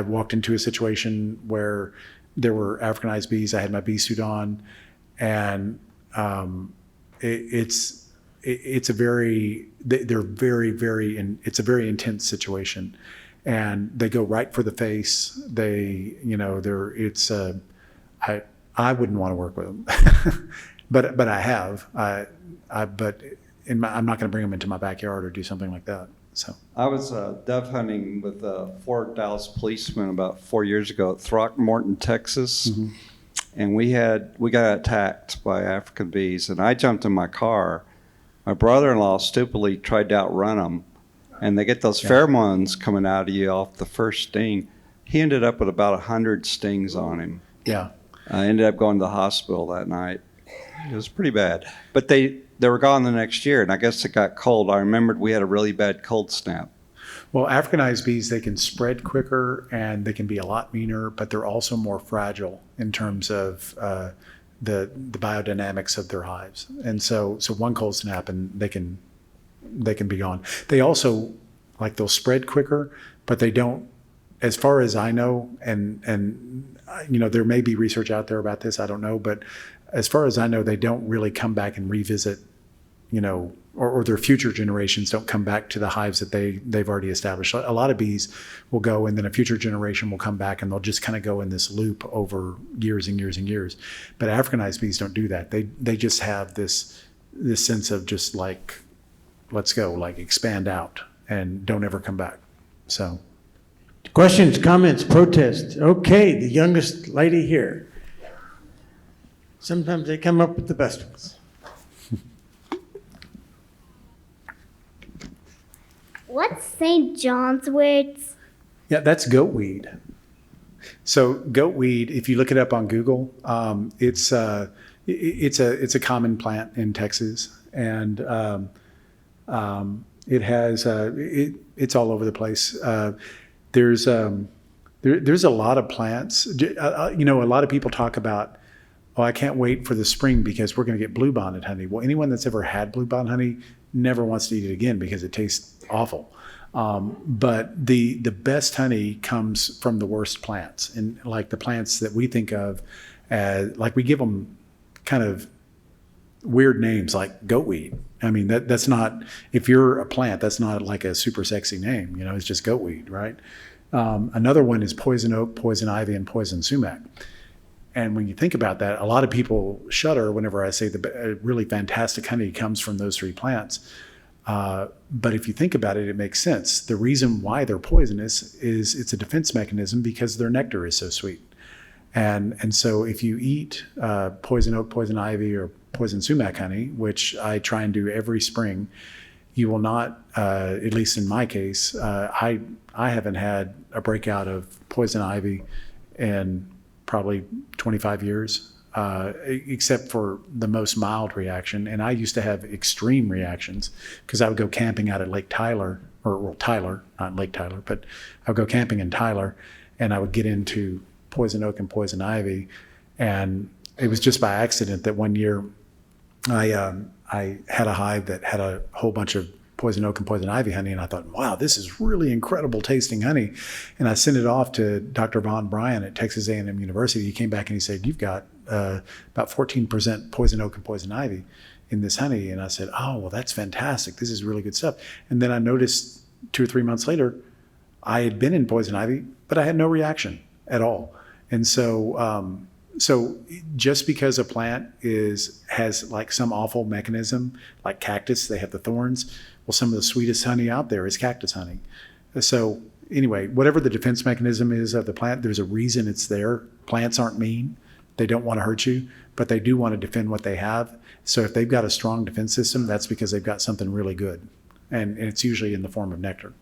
walked into a situation where there were Africanized bees. I had my bee suit on, and it's a very intense situation, and they go right for the face. I wouldn't want to work with them, but I have. I'm not going to bring them into my backyard or do something like that. So I was dove hunting with 4 Dallas policemen about 4 years ago at Throckmorton, Texas. Mm-hmm. And we got attacked by African bees, and I jumped in my car. My brother-in-law stupidly tried to outrun them, and they get those pheromones coming out of you off the first sting. He ended up with about 100 stings on him. Yeah. I ended up going to the hospital that night. It was pretty bad. But they they were gone the next year, and I guess it got cold. I remembered we had a really bad cold snap. Well, Africanized bees, they can spread quicker and they can be a lot meaner, but they're also more fragile in terms of the biodynamics of their hives. And so one cold snap and they can be gone. They also, like, they'll spread quicker, but they don't, as far as I know, and you know, there may be research out there about this, I don't know, but as far as I know, they don't really come back and revisit, you know, or their future generations don't come back to the hives that they've already established. A lot of bees will go, and then a future generation will come back, and they'll just kind of go in this loop over years and years and years. But Africanized bees don't do that. They just have this sense of just like, let's go, like expand out, and don't ever come back. So. Questions, comments, protests? Okay, the youngest lady here. Sometimes they come up with the best ones. What's St. John's words? Yeah, that's goatweed. So goatweed, if you look it up on Google, it's a common plant in Texas, and it has it's all over the place. There's a lot of plants. You know, a lot of people talk about, oh, I can't wait for the spring because we're going to get bluebonnet honey. Well, anyone that's ever had bluebonnet honey never wants to eat it again because it tastes awful. But the best honey comes from the worst plants, and like the plants that we think of as, like, we give them kind of weird names like goatweed. I mean, that's not, if you're a plant, that's not like a super sexy name, you know, it's just goatweed, right? Another one is poison oak, poison ivy, and poison sumac. And when you think about that, a lot of people shudder whenever I say the really fantastic honey comes from those three plants. But if you think about it, it makes sense. The reason why they're poisonous is it's a defense mechanism because their nectar is so sweet. And so if you eat poison oak, poison ivy, or poison sumac honey, which I try and do every spring, you will not, at least in my case, I haven't had a breakout of poison ivy in probably 25 years, except for the most mild reaction. And I used to have extreme reactions because I would go camping out at Lake Tyler, or Tyler, not Lake Tyler, but I would go camping in Tyler, and I would get into poison oak and poison ivy. And it was just by accident that one year I had a hive that had a whole bunch of poison oak and poison ivy honey, and I thought, wow, this is really incredible tasting honey. And I sent it off to Dr. Von Bryan at Texas A&M University. He came back and he said, you've got about 14% poison oak and poison ivy in this honey. And I said, oh, well, that's fantastic. This is really good stuff. And then I noticed 2 or 3 months later, I had been in poison ivy, but I had no reaction at all. And so, so just because a plant has like some awful mechanism, like cactus, they have the thorns. Well, some of the sweetest honey out there is cactus honey. So anyway, whatever the defense mechanism is of the plant, there's a reason it's there. Plants aren't mean. They don't want to hurt you, but they do want to defend what they have. So if they've got a strong defense system, that's because they've got something really good. And it's usually in the form of nectar.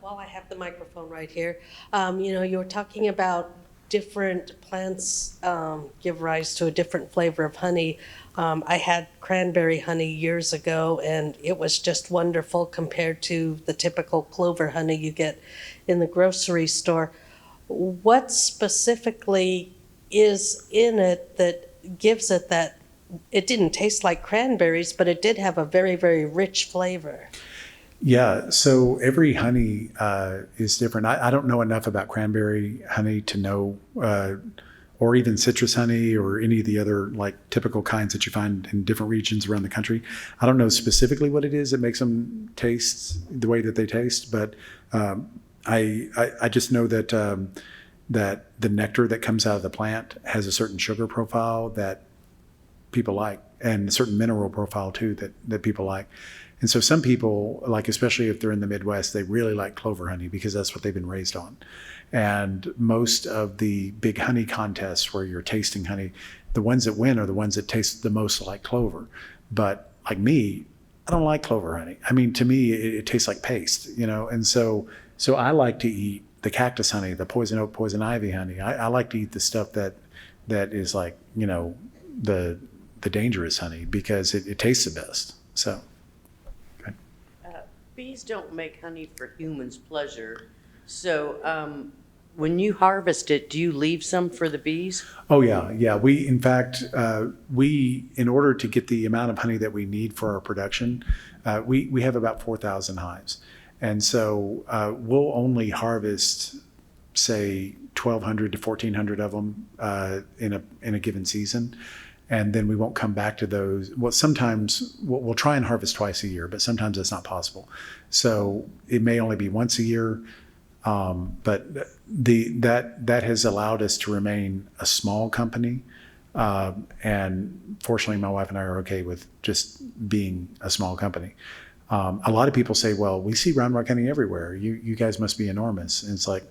Well, I have the microphone right here. You know, you were talking about different plants give rise to a different flavor of honey. I had cranberry honey years ago, and it was just wonderful compared to the typical clover honey you get in the grocery store. What specifically is in it that gives it that? It didn't taste like cranberries, but it did have a very, very rich flavor. Yeah, so every honey is different. I don't know enough about cranberry honey to know, or even citrus honey or any of the other like typical kinds that you find in different regions around the country. I don't know specifically what it is that makes them taste the way that they taste, but I just know that that the nectar that comes out of the plant has a certain sugar profile that people like, and a certain mineral profile too that people like. And so some people, like especially if they're in the Midwest, they really like clover honey because that's what they've been raised on. And most of the big honey contests where you're tasting honey, the ones that win are the ones that taste the most like clover. But like me, I don't like clover honey. I mean, to me, it tastes like paste, you know? And so I like to eat the cactus honey, the poison oak, poison ivy honey. I like to eat the stuff that is like, you know, the dangerous honey because it tastes the best. So. Bees don't make honey for humans' pleasure. So when you harvest it, do you leave some for the bees? Oh yeah, yeah. We, in fact, in order to get the amount of honey that we need for our production, we have about 4,000 hives, and so we'll only harvest, say, 1,200 to 1,400 of them in a given season, and then we won't come back to those. Well, sometimes we'll try and harvest twice a year, but sometimes that's not possible. So it may only be once a year. But that has allowed us to remain a small company, and fortunately, my wife and I are okay with just being a small company. A lot of people say, "Well, we see round rock honey everywhere. You guys must be enormous." And it's like,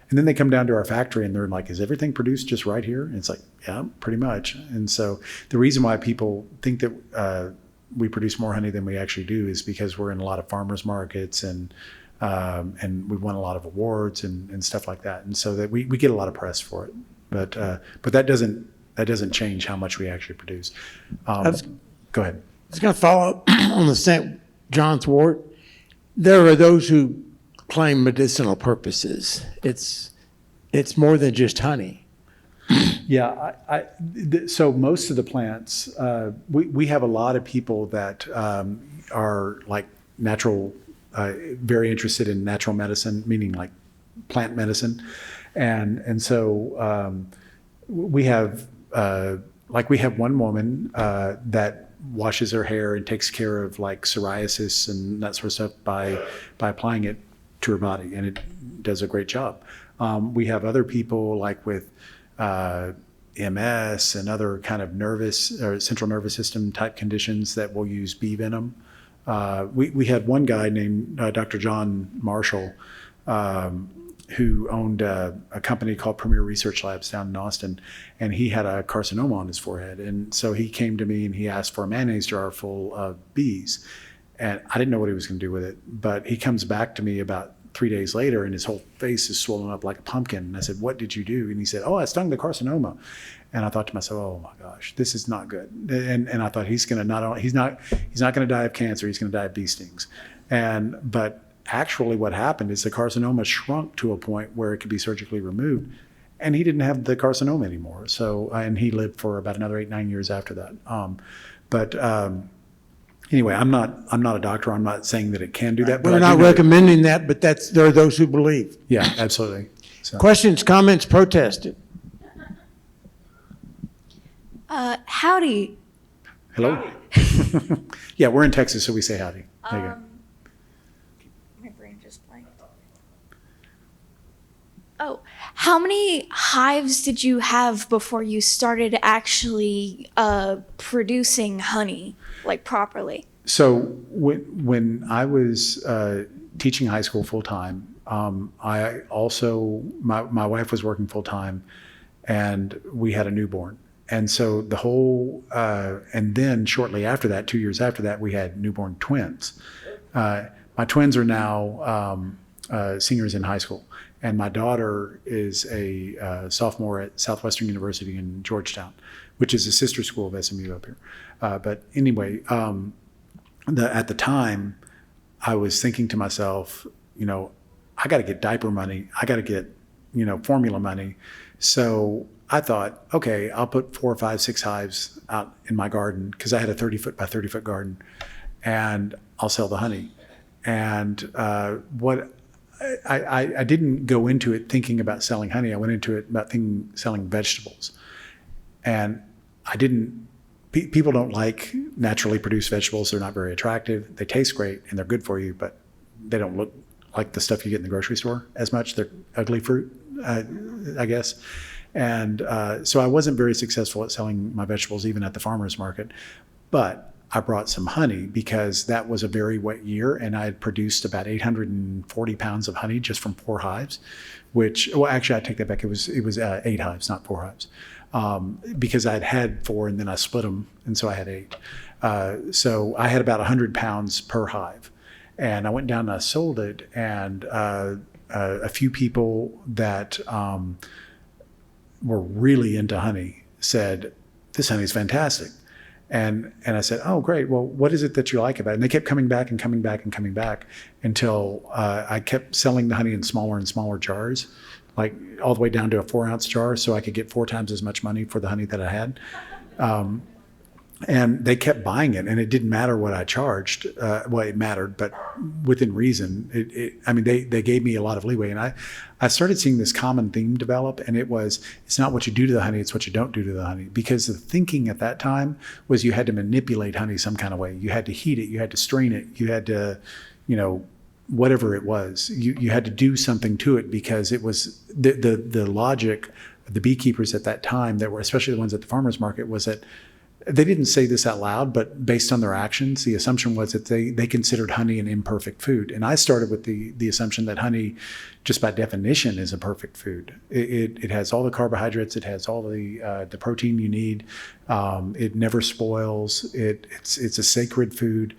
and then they come down to our factory and they're like, "Is everything produced just right here?" And it's like, "Yeah, pretty much." And so the reason why people think that we produce more honey than we actually do is because we're in a lot of farmers markets and we've won a lot of awards and stuff like that, and so that we get a lot of press for it. But that doesn't change how much we actually produce. Go ahead. I was going to follow up on the St. John's wort. There are those who claim medicinal purposes. It's more than just honey. Yeah, so most of the plants, we have a lot of people that are like natural. Very interested in natural medicine, meaning like plant medicine, and so we have one woman that washes her hair and takes care of like psoriasis and that sort of stuff by applying it to her body, and it does a great job. We have other people like with MS and other kind of nervous or central nervous system type conditions that will use bee venom. We had one guy named Dr. John Marshall, who owned a company called Premier Research Labs down in Austin, and he had a carcinoma on his forehead. And so he came to me and he asked for a mayonnaise jar full of bees. And I didn't know what he was going to do with it, but he comes back to me about 3 days later and his whole face is swollen up like a pumpkin. And I said, "What did you do?" And he said, "Oh, I stung the carcinoma." And I thought to myself, "Oh my gosh, this is not good." And I thought he's not going to die of cancer. He's going to die of bee stings. But actually what happened is the carcinoma shrunk to a point where it could be surgically removed, and he didn't have the carcinoma anymore. So, and he lived for about another 8-9 years after that. Anyway, I'm not a doctor. I'm not saying that it can do that. But We're not recommending that, but there are those who believe. Yeah, absolutely. So. Questions, comments, protested. Howdy. Hello. Yeah, we're in Texas, so we say howdy. There you go. My brain just blanked. Oh, how many hives did you have before you started actually producing honey, like properly? So when I was teaching high school full time, I also my wife was working full time, and we had a newborn. And so the whole, and then shortly after that, 2 years after that, we had newborn twins. My twins are now seniors in high school, and my daughter is a sophomore at Southwestern University in Georgetown, which is a sister school of SMU up here. But anyway, at the time, I was thinking to myself, I got to get diaper money. I got to get, formula money. So I thought, okay, I'll put 4, 5, 6 hives out in my garden because I had a 30-foot by 30-foot garden, and I'll sell the honey. And what I didn't go into it thinking about selling honey. I went into it about selling vegetables, and I didn't. People don't like naturally produced vegetables. They're not very attractive. They taste great and they're good for you, but they don't look like the stuff you get in the grocery store as much. They're ugly fruit, I guess. And so I wasn't very successful at selling my vegetables even at the farmer's market. But I brought some honey because that was a very wet year, and I had produced about 840 pounds of honey just from 4 hives, which, well, actually, I take that back. It was 8 hives, not 4 hives. Because I had 4 and then I split them, and so I had 8. So I had about 100 pounds per hive, and I went down and I sold it, and a few people that were really into honey said, this honey is fantastic. And I said, oh, great. Well, what is it that you like about it? And they kept coming back and coming back and coming back until I kept selling the honey in smaller and smaller jars, like all the way down to a 4-ounce jar, so I could get 4 times as much money for the honey that I had. And they kept buying it, and it didn't matter what I charged. Well, it mattered, but within reason. I mean, they gave me a lot of leeway, and I started seeing this common theme develop, and it's not what you do to the honey, it's what you don't do to the honey. Because the thinking at that time was you had to manipulate honey some kind of way. You had to heat it, you had to strain it, you had to, whatever it was, you had to do something to it, because it was the logic of the beekeepers at that time, that were especially the ones at the farmers market, was that they didn't say this out loud, but based on their actions, the assumption was that they considered honey an imperfect food. And I started with the assumption that honey, just by definition, is a perfect food. It has all the carbohydrates, it has all the protein you need. It never spoils. It's a sacred food.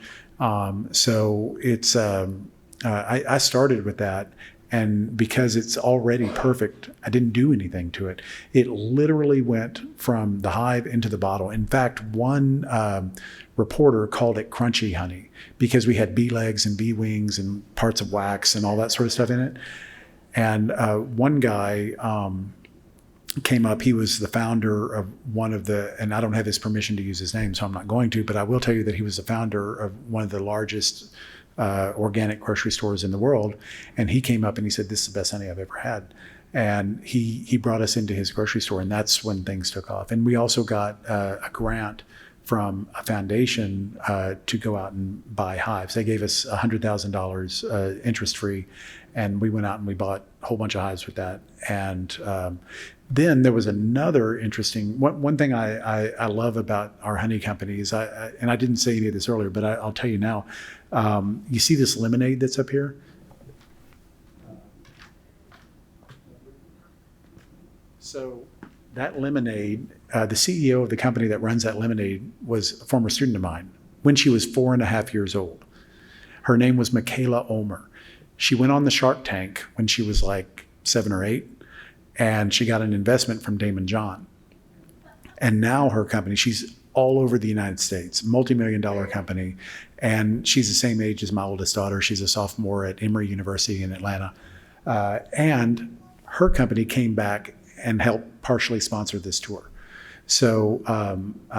So it's I started with that. And because it's already perfect, I didn't do anything to it. It literally went from the hive into the bottle. In fact, one reporter called it crunchy honey because we had bee legs and bee wings and parts of wax and all that sort of stuff in it. And one guy came up. He was the founder of one of and I don't have his permission to use his name, so I'm not going to, but I will tell you that he was the founder of one of the largest organic grocery stores in the world. And he came up and he said, this is the best honey I've ever had. And he brought us into his grocery store, and that's when things took off. And we also got a grant from a foundation to go out and buy hives. They gave us $100,000 interest-free, and we went out and we bought a whole bunch of hives with that. And then there was another interesting, one thing I love about our honey companies, and I didn't say any of this earlier, but I'll tell you now. You see this lemonade that's up here? So that lemonade, the CEO of the company that runs that lemonade was a former student of mine when she was 4.5 years old. Her name was Michaela Ulmer. She went on the Shark Tank when she was like 7 or 8, and she got an investment from Damon John. And now her company, she's all over the United States, multi-million-dollar company, and she's the same age as my oldest daughter. She's a sophomore at Emory University in Atlanta. And her company came back and helped partially sponsor this tour. So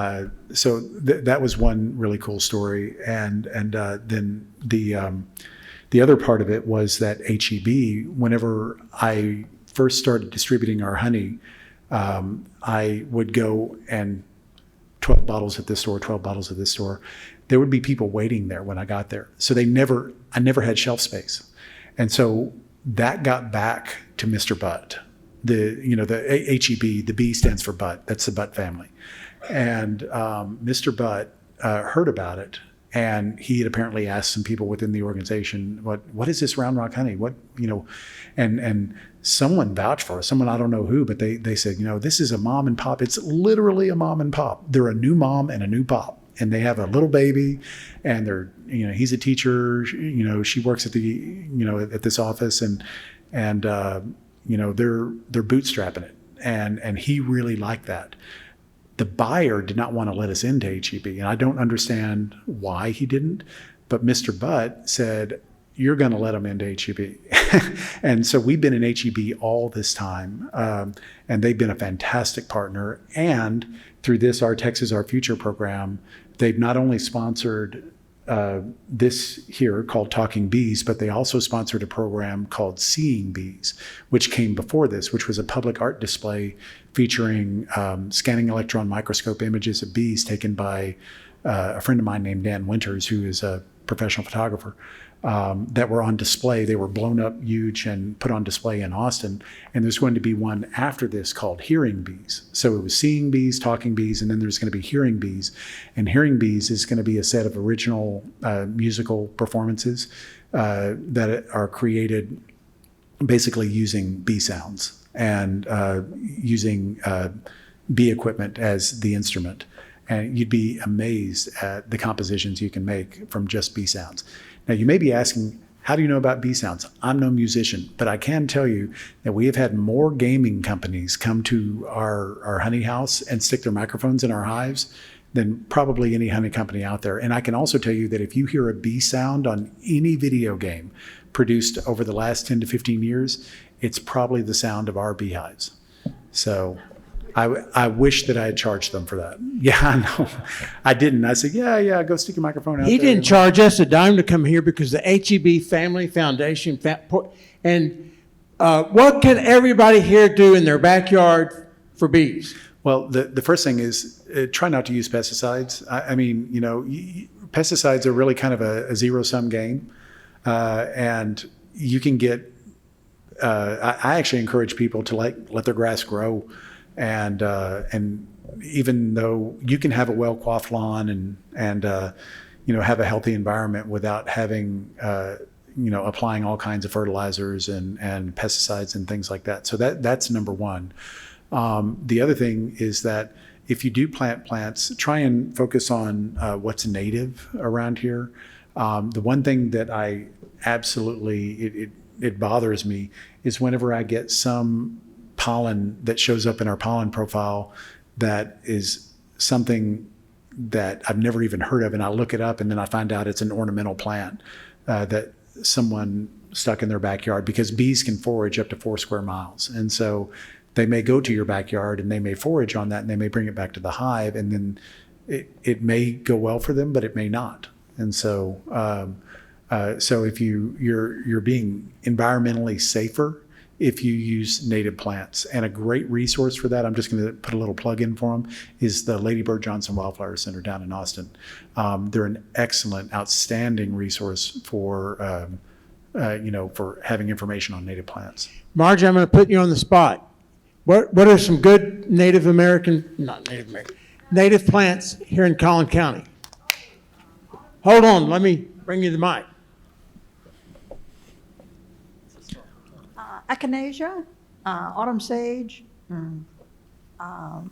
that was one really cool story. And then the other part of it was that HEB, whenever I first started distributing our honey, I would go and 12 bottles at this store, 12 bottles at this store. There would be people waiting there when I got there. So I never had shelf space. And so that got back to Mr. Butt. The HEB, the B stands for Butt. That's the Butt family. And Mr. Butt heard about it, and he had apparently asked some people within the organization, what is this Round Rock honey? And someone vouched for us, someone I don't know who, but they said, this is a mom and pop. It's literally a mom and pop. They're a new mom and a new pop. And they have a little baby, and he's a teacher. She works at at this office, and they're bootstrapping it. And he really liked that. The buyer did not want to let us into HEB, and I don't understand why he didn't. But Mr. Butt said, you're going to let them into HEB. And so we've been in HEB all this time, and they've been a fantastic partner. And through this Our Texas, Our Future program, they've not only sponsored this here called Talking Bees, but they also sponsored a program called Seeing Bees, which came before this, which was a public art display featuring scanning electron microscope images of bees taken by a friend of mine named Dan Winters, who is a professional photographer, that were on display. They were blown up huge and put on display in Austin. And there's going to be one after this called Hearing Bees. So it was Seeing Bees, Talking Bees, and then there's going to be Hearing Bees. And Hearing Bees is going to be a set of original musical performances that are created basically using bee sounds and using bee equipment as the instrument. And you'd be amazed at the compositions you can make from just bee sounds. Now, you may be asking, How do you know about bee sounds? I'm no musician, but I can tell you that we have had more gaming companies come to our honey house and stick their microphones in our hives than probably any honey company out there. And I can also tell you that if you hear a bee sound on any video game produced over the last 10 to 15 years, it's probably the sound of our beehives. So I wish that I had charged them for that. Yeah, I know. I didn't. I said, yeah, go stick your microphone out He there. didn't charge us a dime to come here because the HEB Family Foundation, and what can everybody here do in their backyard for bees? Well, the first thing is try not to use pesticides. I mean, pesticides are really kind of a zero-sum game. And you can get, I actually encourage people to let their grass grow. And even though you can have a well-coiffed lawn and have a healthy environment without having, applying all kinds of fertilizers and pesticides and things like that. So that's number one. The other thing is that if you do plant plants, try and focus on what's native around here. The one thing that I absolutely, it bothers me is whenever I get some pollen that shows up in our pollen profile that is something that I've never even heard of, and I look it up and then I find out it's an ornamental plant that someone stuck in their backyard, because bees can forage up to 4 square miles. And so they may go to your backyard and they may forage on that and they may bring it back to the hive, and then it may go well for them, but it may not. And so so if you're being environmentally safer if you use native plants. And a great resource for that, I'm just going to put a little plug in for them, is the Lady Bird Johnson Wildflower Center down in Austin. They're an excellent, outstanding resource for for having information on native plants. Marge, I'm going to put you on the spot. What are some good Native plants here in Collin County? Hold on, let me bring you the mic. Echinacea, autumn sage,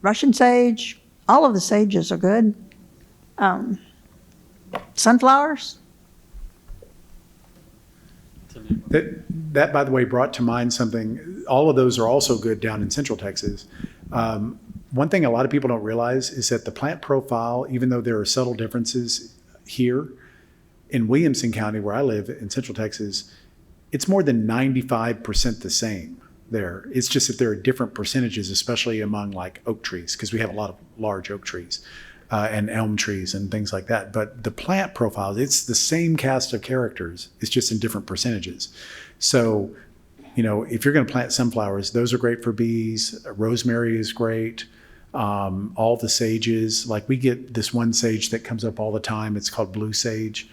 Russian sage. All of the sages are good. Sunflowers. That, by the way, brought to mind something. All of those are also good down in Central Texas. One thing a lot of people don't realize is that the plant profile, even though there are subtle differences here, in Williamson County, where I live in Central Texas, it's more than 95% the same there. It's just that there are different percentages, especially among like oak trees, because we have a lot of large oak trees and elm trees and things like that. But the plant profiles, it's the same cast of characters. It's just in different percentages. So, if you're going to plant sunflowers, those are great for bees. Rosemary is great. All the sages, like we get this one sage that comes up all the time. It's called blue sage.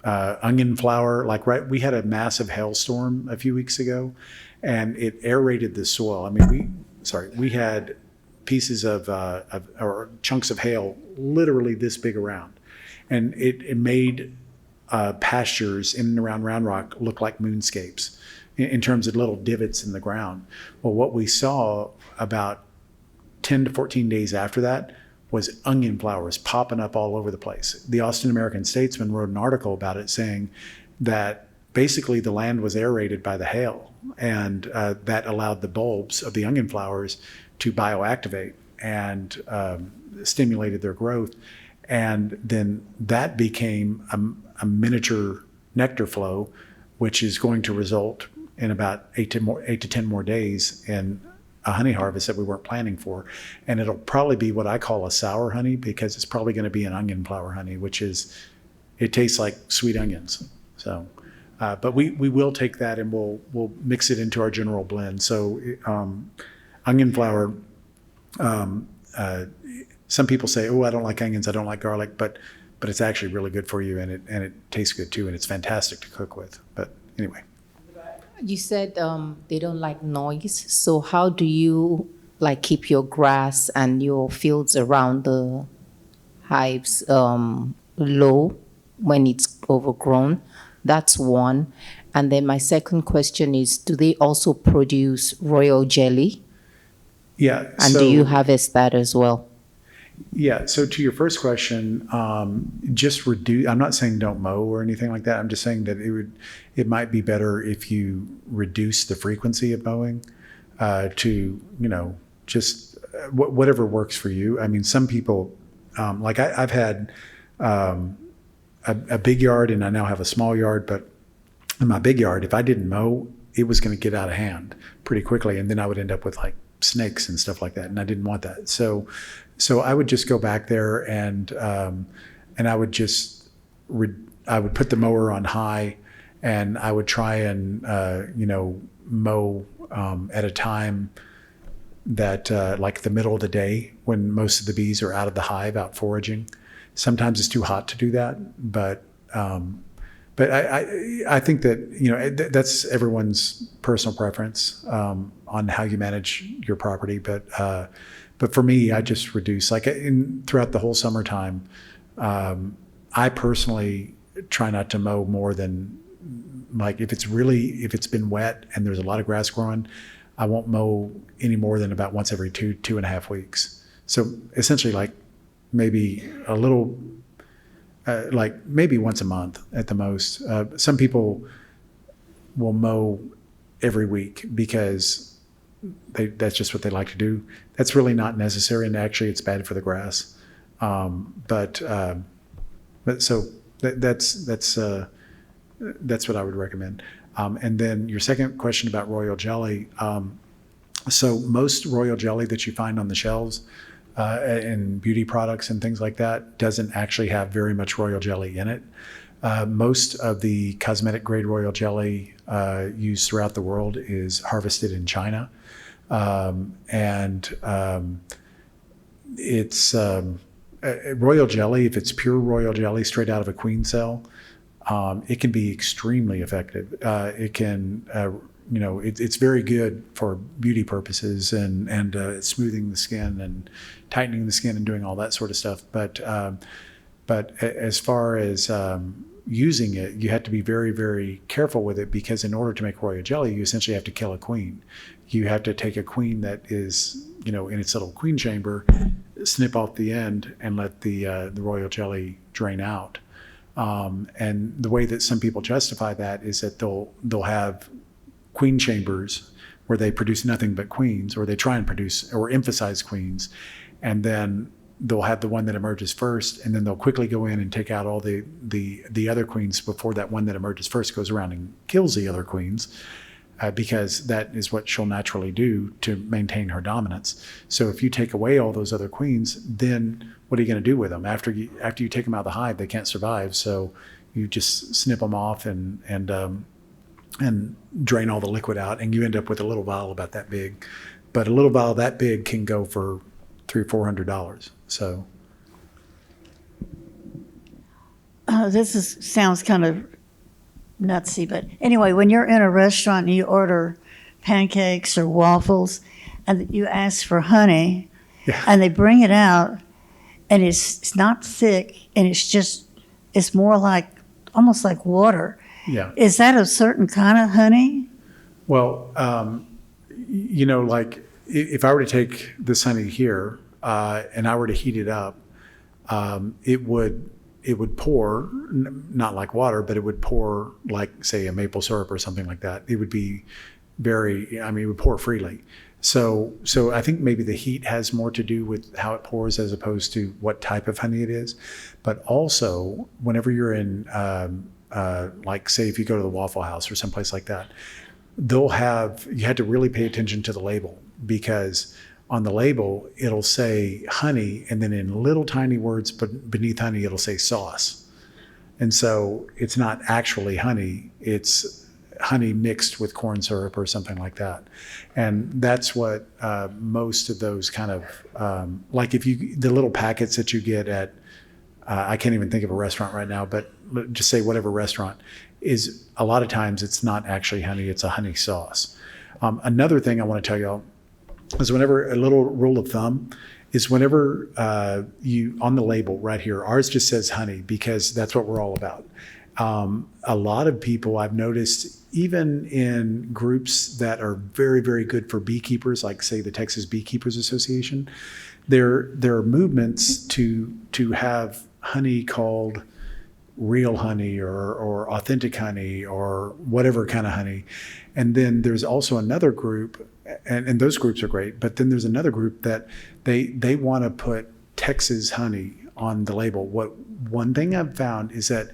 Onion flower, we had a massive hailstorm a few weeks ago, and it aerated the soil. I mean, we had pieces or chunks of hail literally this big around, and it made pastures in and around Round Rock look like moonscapes in terms of little divots in the ground. Well, what we saw about 10 to 14 days after that was onion flowers popping up all over the place. The Austin American-Statesman wrote an article about it, saying that basically the land was aerated by the hail, and that allowed the bulbs of the onion flowers to bioactivate and stimulated their growth. And then that became a miniature nectar flow, which is going to result in about 8 to 10 more days in a honey harvest that we weren't planning for. And it'll probably be what I call a sour honey, because it's probably going to be an onion flower honey, it tastes like sweet onions. So, but we will take that and we'll mix it into our general blend. So onion flower, some people say, oh, I don't like onions, I don't like garlic, but it's actually really good for you, and it tastes good too, and it's fantastic to cook with. But anyway. You said they don't like noise. So how do you keep your grass and your fields around the hives low when it's overgrown? That's one. And then my second question is, do they also produce royal jelly? Yeah. And do you harvest that as well? Yeah, so to your first question, just reduce, I'm not saying don't mow or anything like that. I'm just saying that it might be better if you reduce the frequency of mowing to, just whatever works for you. I mean, some people, like I've had a big yard and I now have a small yard, but in my big yard, if I didn't mow, it was going to get out of hand pretty quickly. And then I would end up with like snakes and stuff like that. And I didn't want that. So I would just go back there and I would just, I would put the mower on high and I would try and, mow at a time that like the middle of the day when most of the bees are out of the hive out foraging. Sometimes it's too hot to do that, but I think that, that's everyone's personal preference on how you manage your property. But for me, I just reduce, like throughout the whole summertime, I personally try not to mow more than, like if it's been wet and there's a lot of grass growing, I won't mow any more than about once every 2.5 weeks. So essentially like maybe a little, like maybe once a month at the most. Some people will mow every week because that's just what they like to do. That's really not necessary, and actually it's bad for the grass. But so that's what I would recommend. And then your second question about royal jelly. So most royal jelly that you find on the shelves in beauty products and things like that doesn't actually have very much royal jelly in it. Most of the cosmetic grade royal jelly used throughout the world is harvested in China. It's royal jelly, if it's pure royal jelly straight out of a queen cell, it can be extremely effective. It can, it's very good for beauty purposes and smoothing the skin and tightening the skin and doing all that sort of stuff. But as far as using it, you have to be very, very careful with it, because in order to make royal jelly, you essentially have to kill a queen. You have to take a queen that is, in its little queen chamber, snip off the end and let the royal jelly drain out. And the way that some people justify that is that they'll have queen chambers where they produce nothing but queens, or they try and produce or emphasize queens, and then they'll have the one that emerges first, and then they'll quickly go in and take out all the other queens before that one that emerges first goes around and kills the other queens, because that is what she'll naturally do to maintain her dominance. So if you take away all those other queens, then what are you going to do with them? After you take them out of the hive, they can't survive. So you just snip them off and drain all the liquid out, and you end up with a little vial about that big. But a little vial that big can go for $300-400. So sounds kind of nutsy, but anyway, when you're in a restaurant and you order pancakes or waffles and you ask for honey, yeah. and they bring it out and it's not thick and it's more like almost like water. Yeah. Is that a certain kind of honey? Well, like if I were to take this honey here and I were to heat it up, it would pour, not like water, but it would pour like, say, a maple syrup or something like that. It would be it would pour freely. So I think maybe the heat has more to do with how it pours as opposed to what type of honey it is. But also, whenever you're in, like, say, if you go to the Waffle House or someplace like that, you had to really pay attention to the label, because on the label, it'll say honey, and then in little tiny words beneath honey, it'll say sauce. And so it's not actually honey, it's honey mixed with corn syrup or something like that. And that's what most of those kind of, like the little packets that you get at, I can't even think of a restaurant right now, but just say whatever restaurant, is a lot of times it's not actually honey, it's a honey sauce. Another thing I want to tell y'all is whenever, a little rule of thumb is whenever you, on the label right here, ours just says honey because that's what we're all about. A lot of people I've noticed, even in groups that are very, very good for beekeepers, like say the Texas Beekeepers Association, there are movements to have honey called real honey or authentic honey or whatever kind of honey. And then there's also another group, and those groups are great, but then there's another group that they want to put Texas honey on the label. One thing I've found is that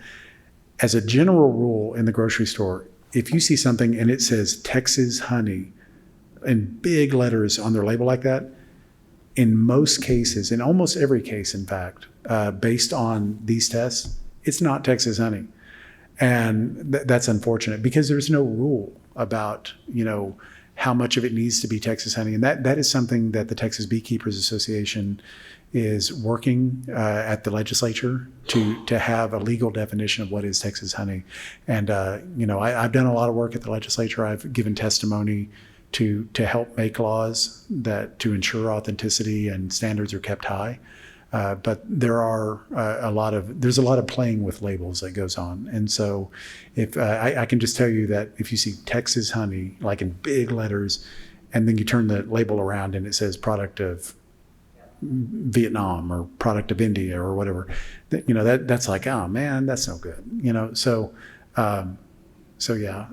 as a general rule in the grocery store, if you see something and it says Texas honey in big letters on their label like that, in most cases, in almost every case, in fact, based on these tests, it's not Texas honey. And that's unfortunate because there's no rule about, how much of it needs to be Texas honey. And that is something that the Texas Beekeepers Association is working at the legislature to have a legal definition of what is Texas honey. And, I've done a lot of work at the legislature. I've given testimony to help make laws that to ensure authenticity and standards are kept high. But there are there's a lot of playing with labels that goes on. And so if I can just tell you that if you see Texas honey, like in big letters, and then you turn the label around and it says product of Vietnam or product of India or whatever, that's like, oh man, that's no good. So yeah.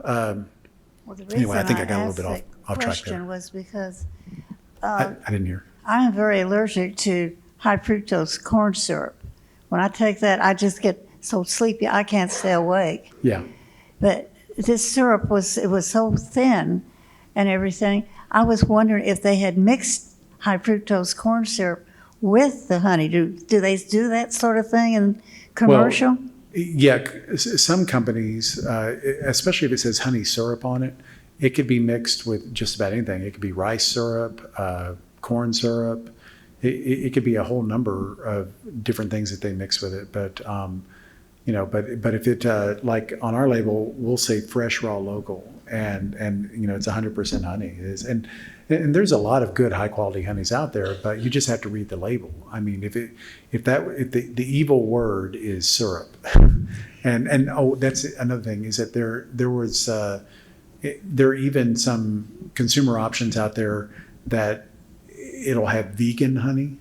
Well, the Anyway, I reason think I got a little bit asked off track question there. was because I didn't hear. I am very allergic to high fructose corn syrup. When I take that, I just get so sleepy I can't stay awake. Yeah. But this syrup was so thin and everything. I was wondering if they had mixed high fructose corn syrup with the honey. Do they do that sort of thing in commercial? Yeah, some companies, especially if it says honey syrup on it, it could be mixed with just about anything. It could be rice syrup, corn syrup. It could be a whole number of different things that they mix with it. But but if it like on our label, we'll say fresh, raw, local, and it's 100% honey. And there's a lot of good high quality honeys out there, but you just have to read the label. I mean, if the evil word is syrup, and that's another thing is that there are even some consumer options out there that it'll have vegan honey,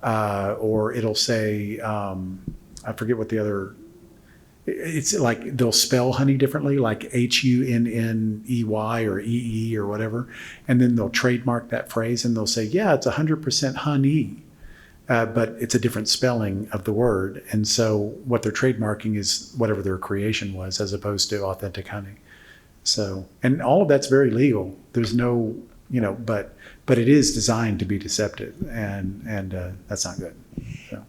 or it'll say I forget what the other. It's like they'll spell honey differently, like HUNNEY or EE or whatever, and then they'll trademark that phrase and they'll say, yeah, it's 100% honey, but it's a different spelling of the word. And so what they're trademarking is whatever their creation was, as opposed to authentic honey. So, and all of that's very legal. There's no, but it is designed to be deceptive, and that's not good. So.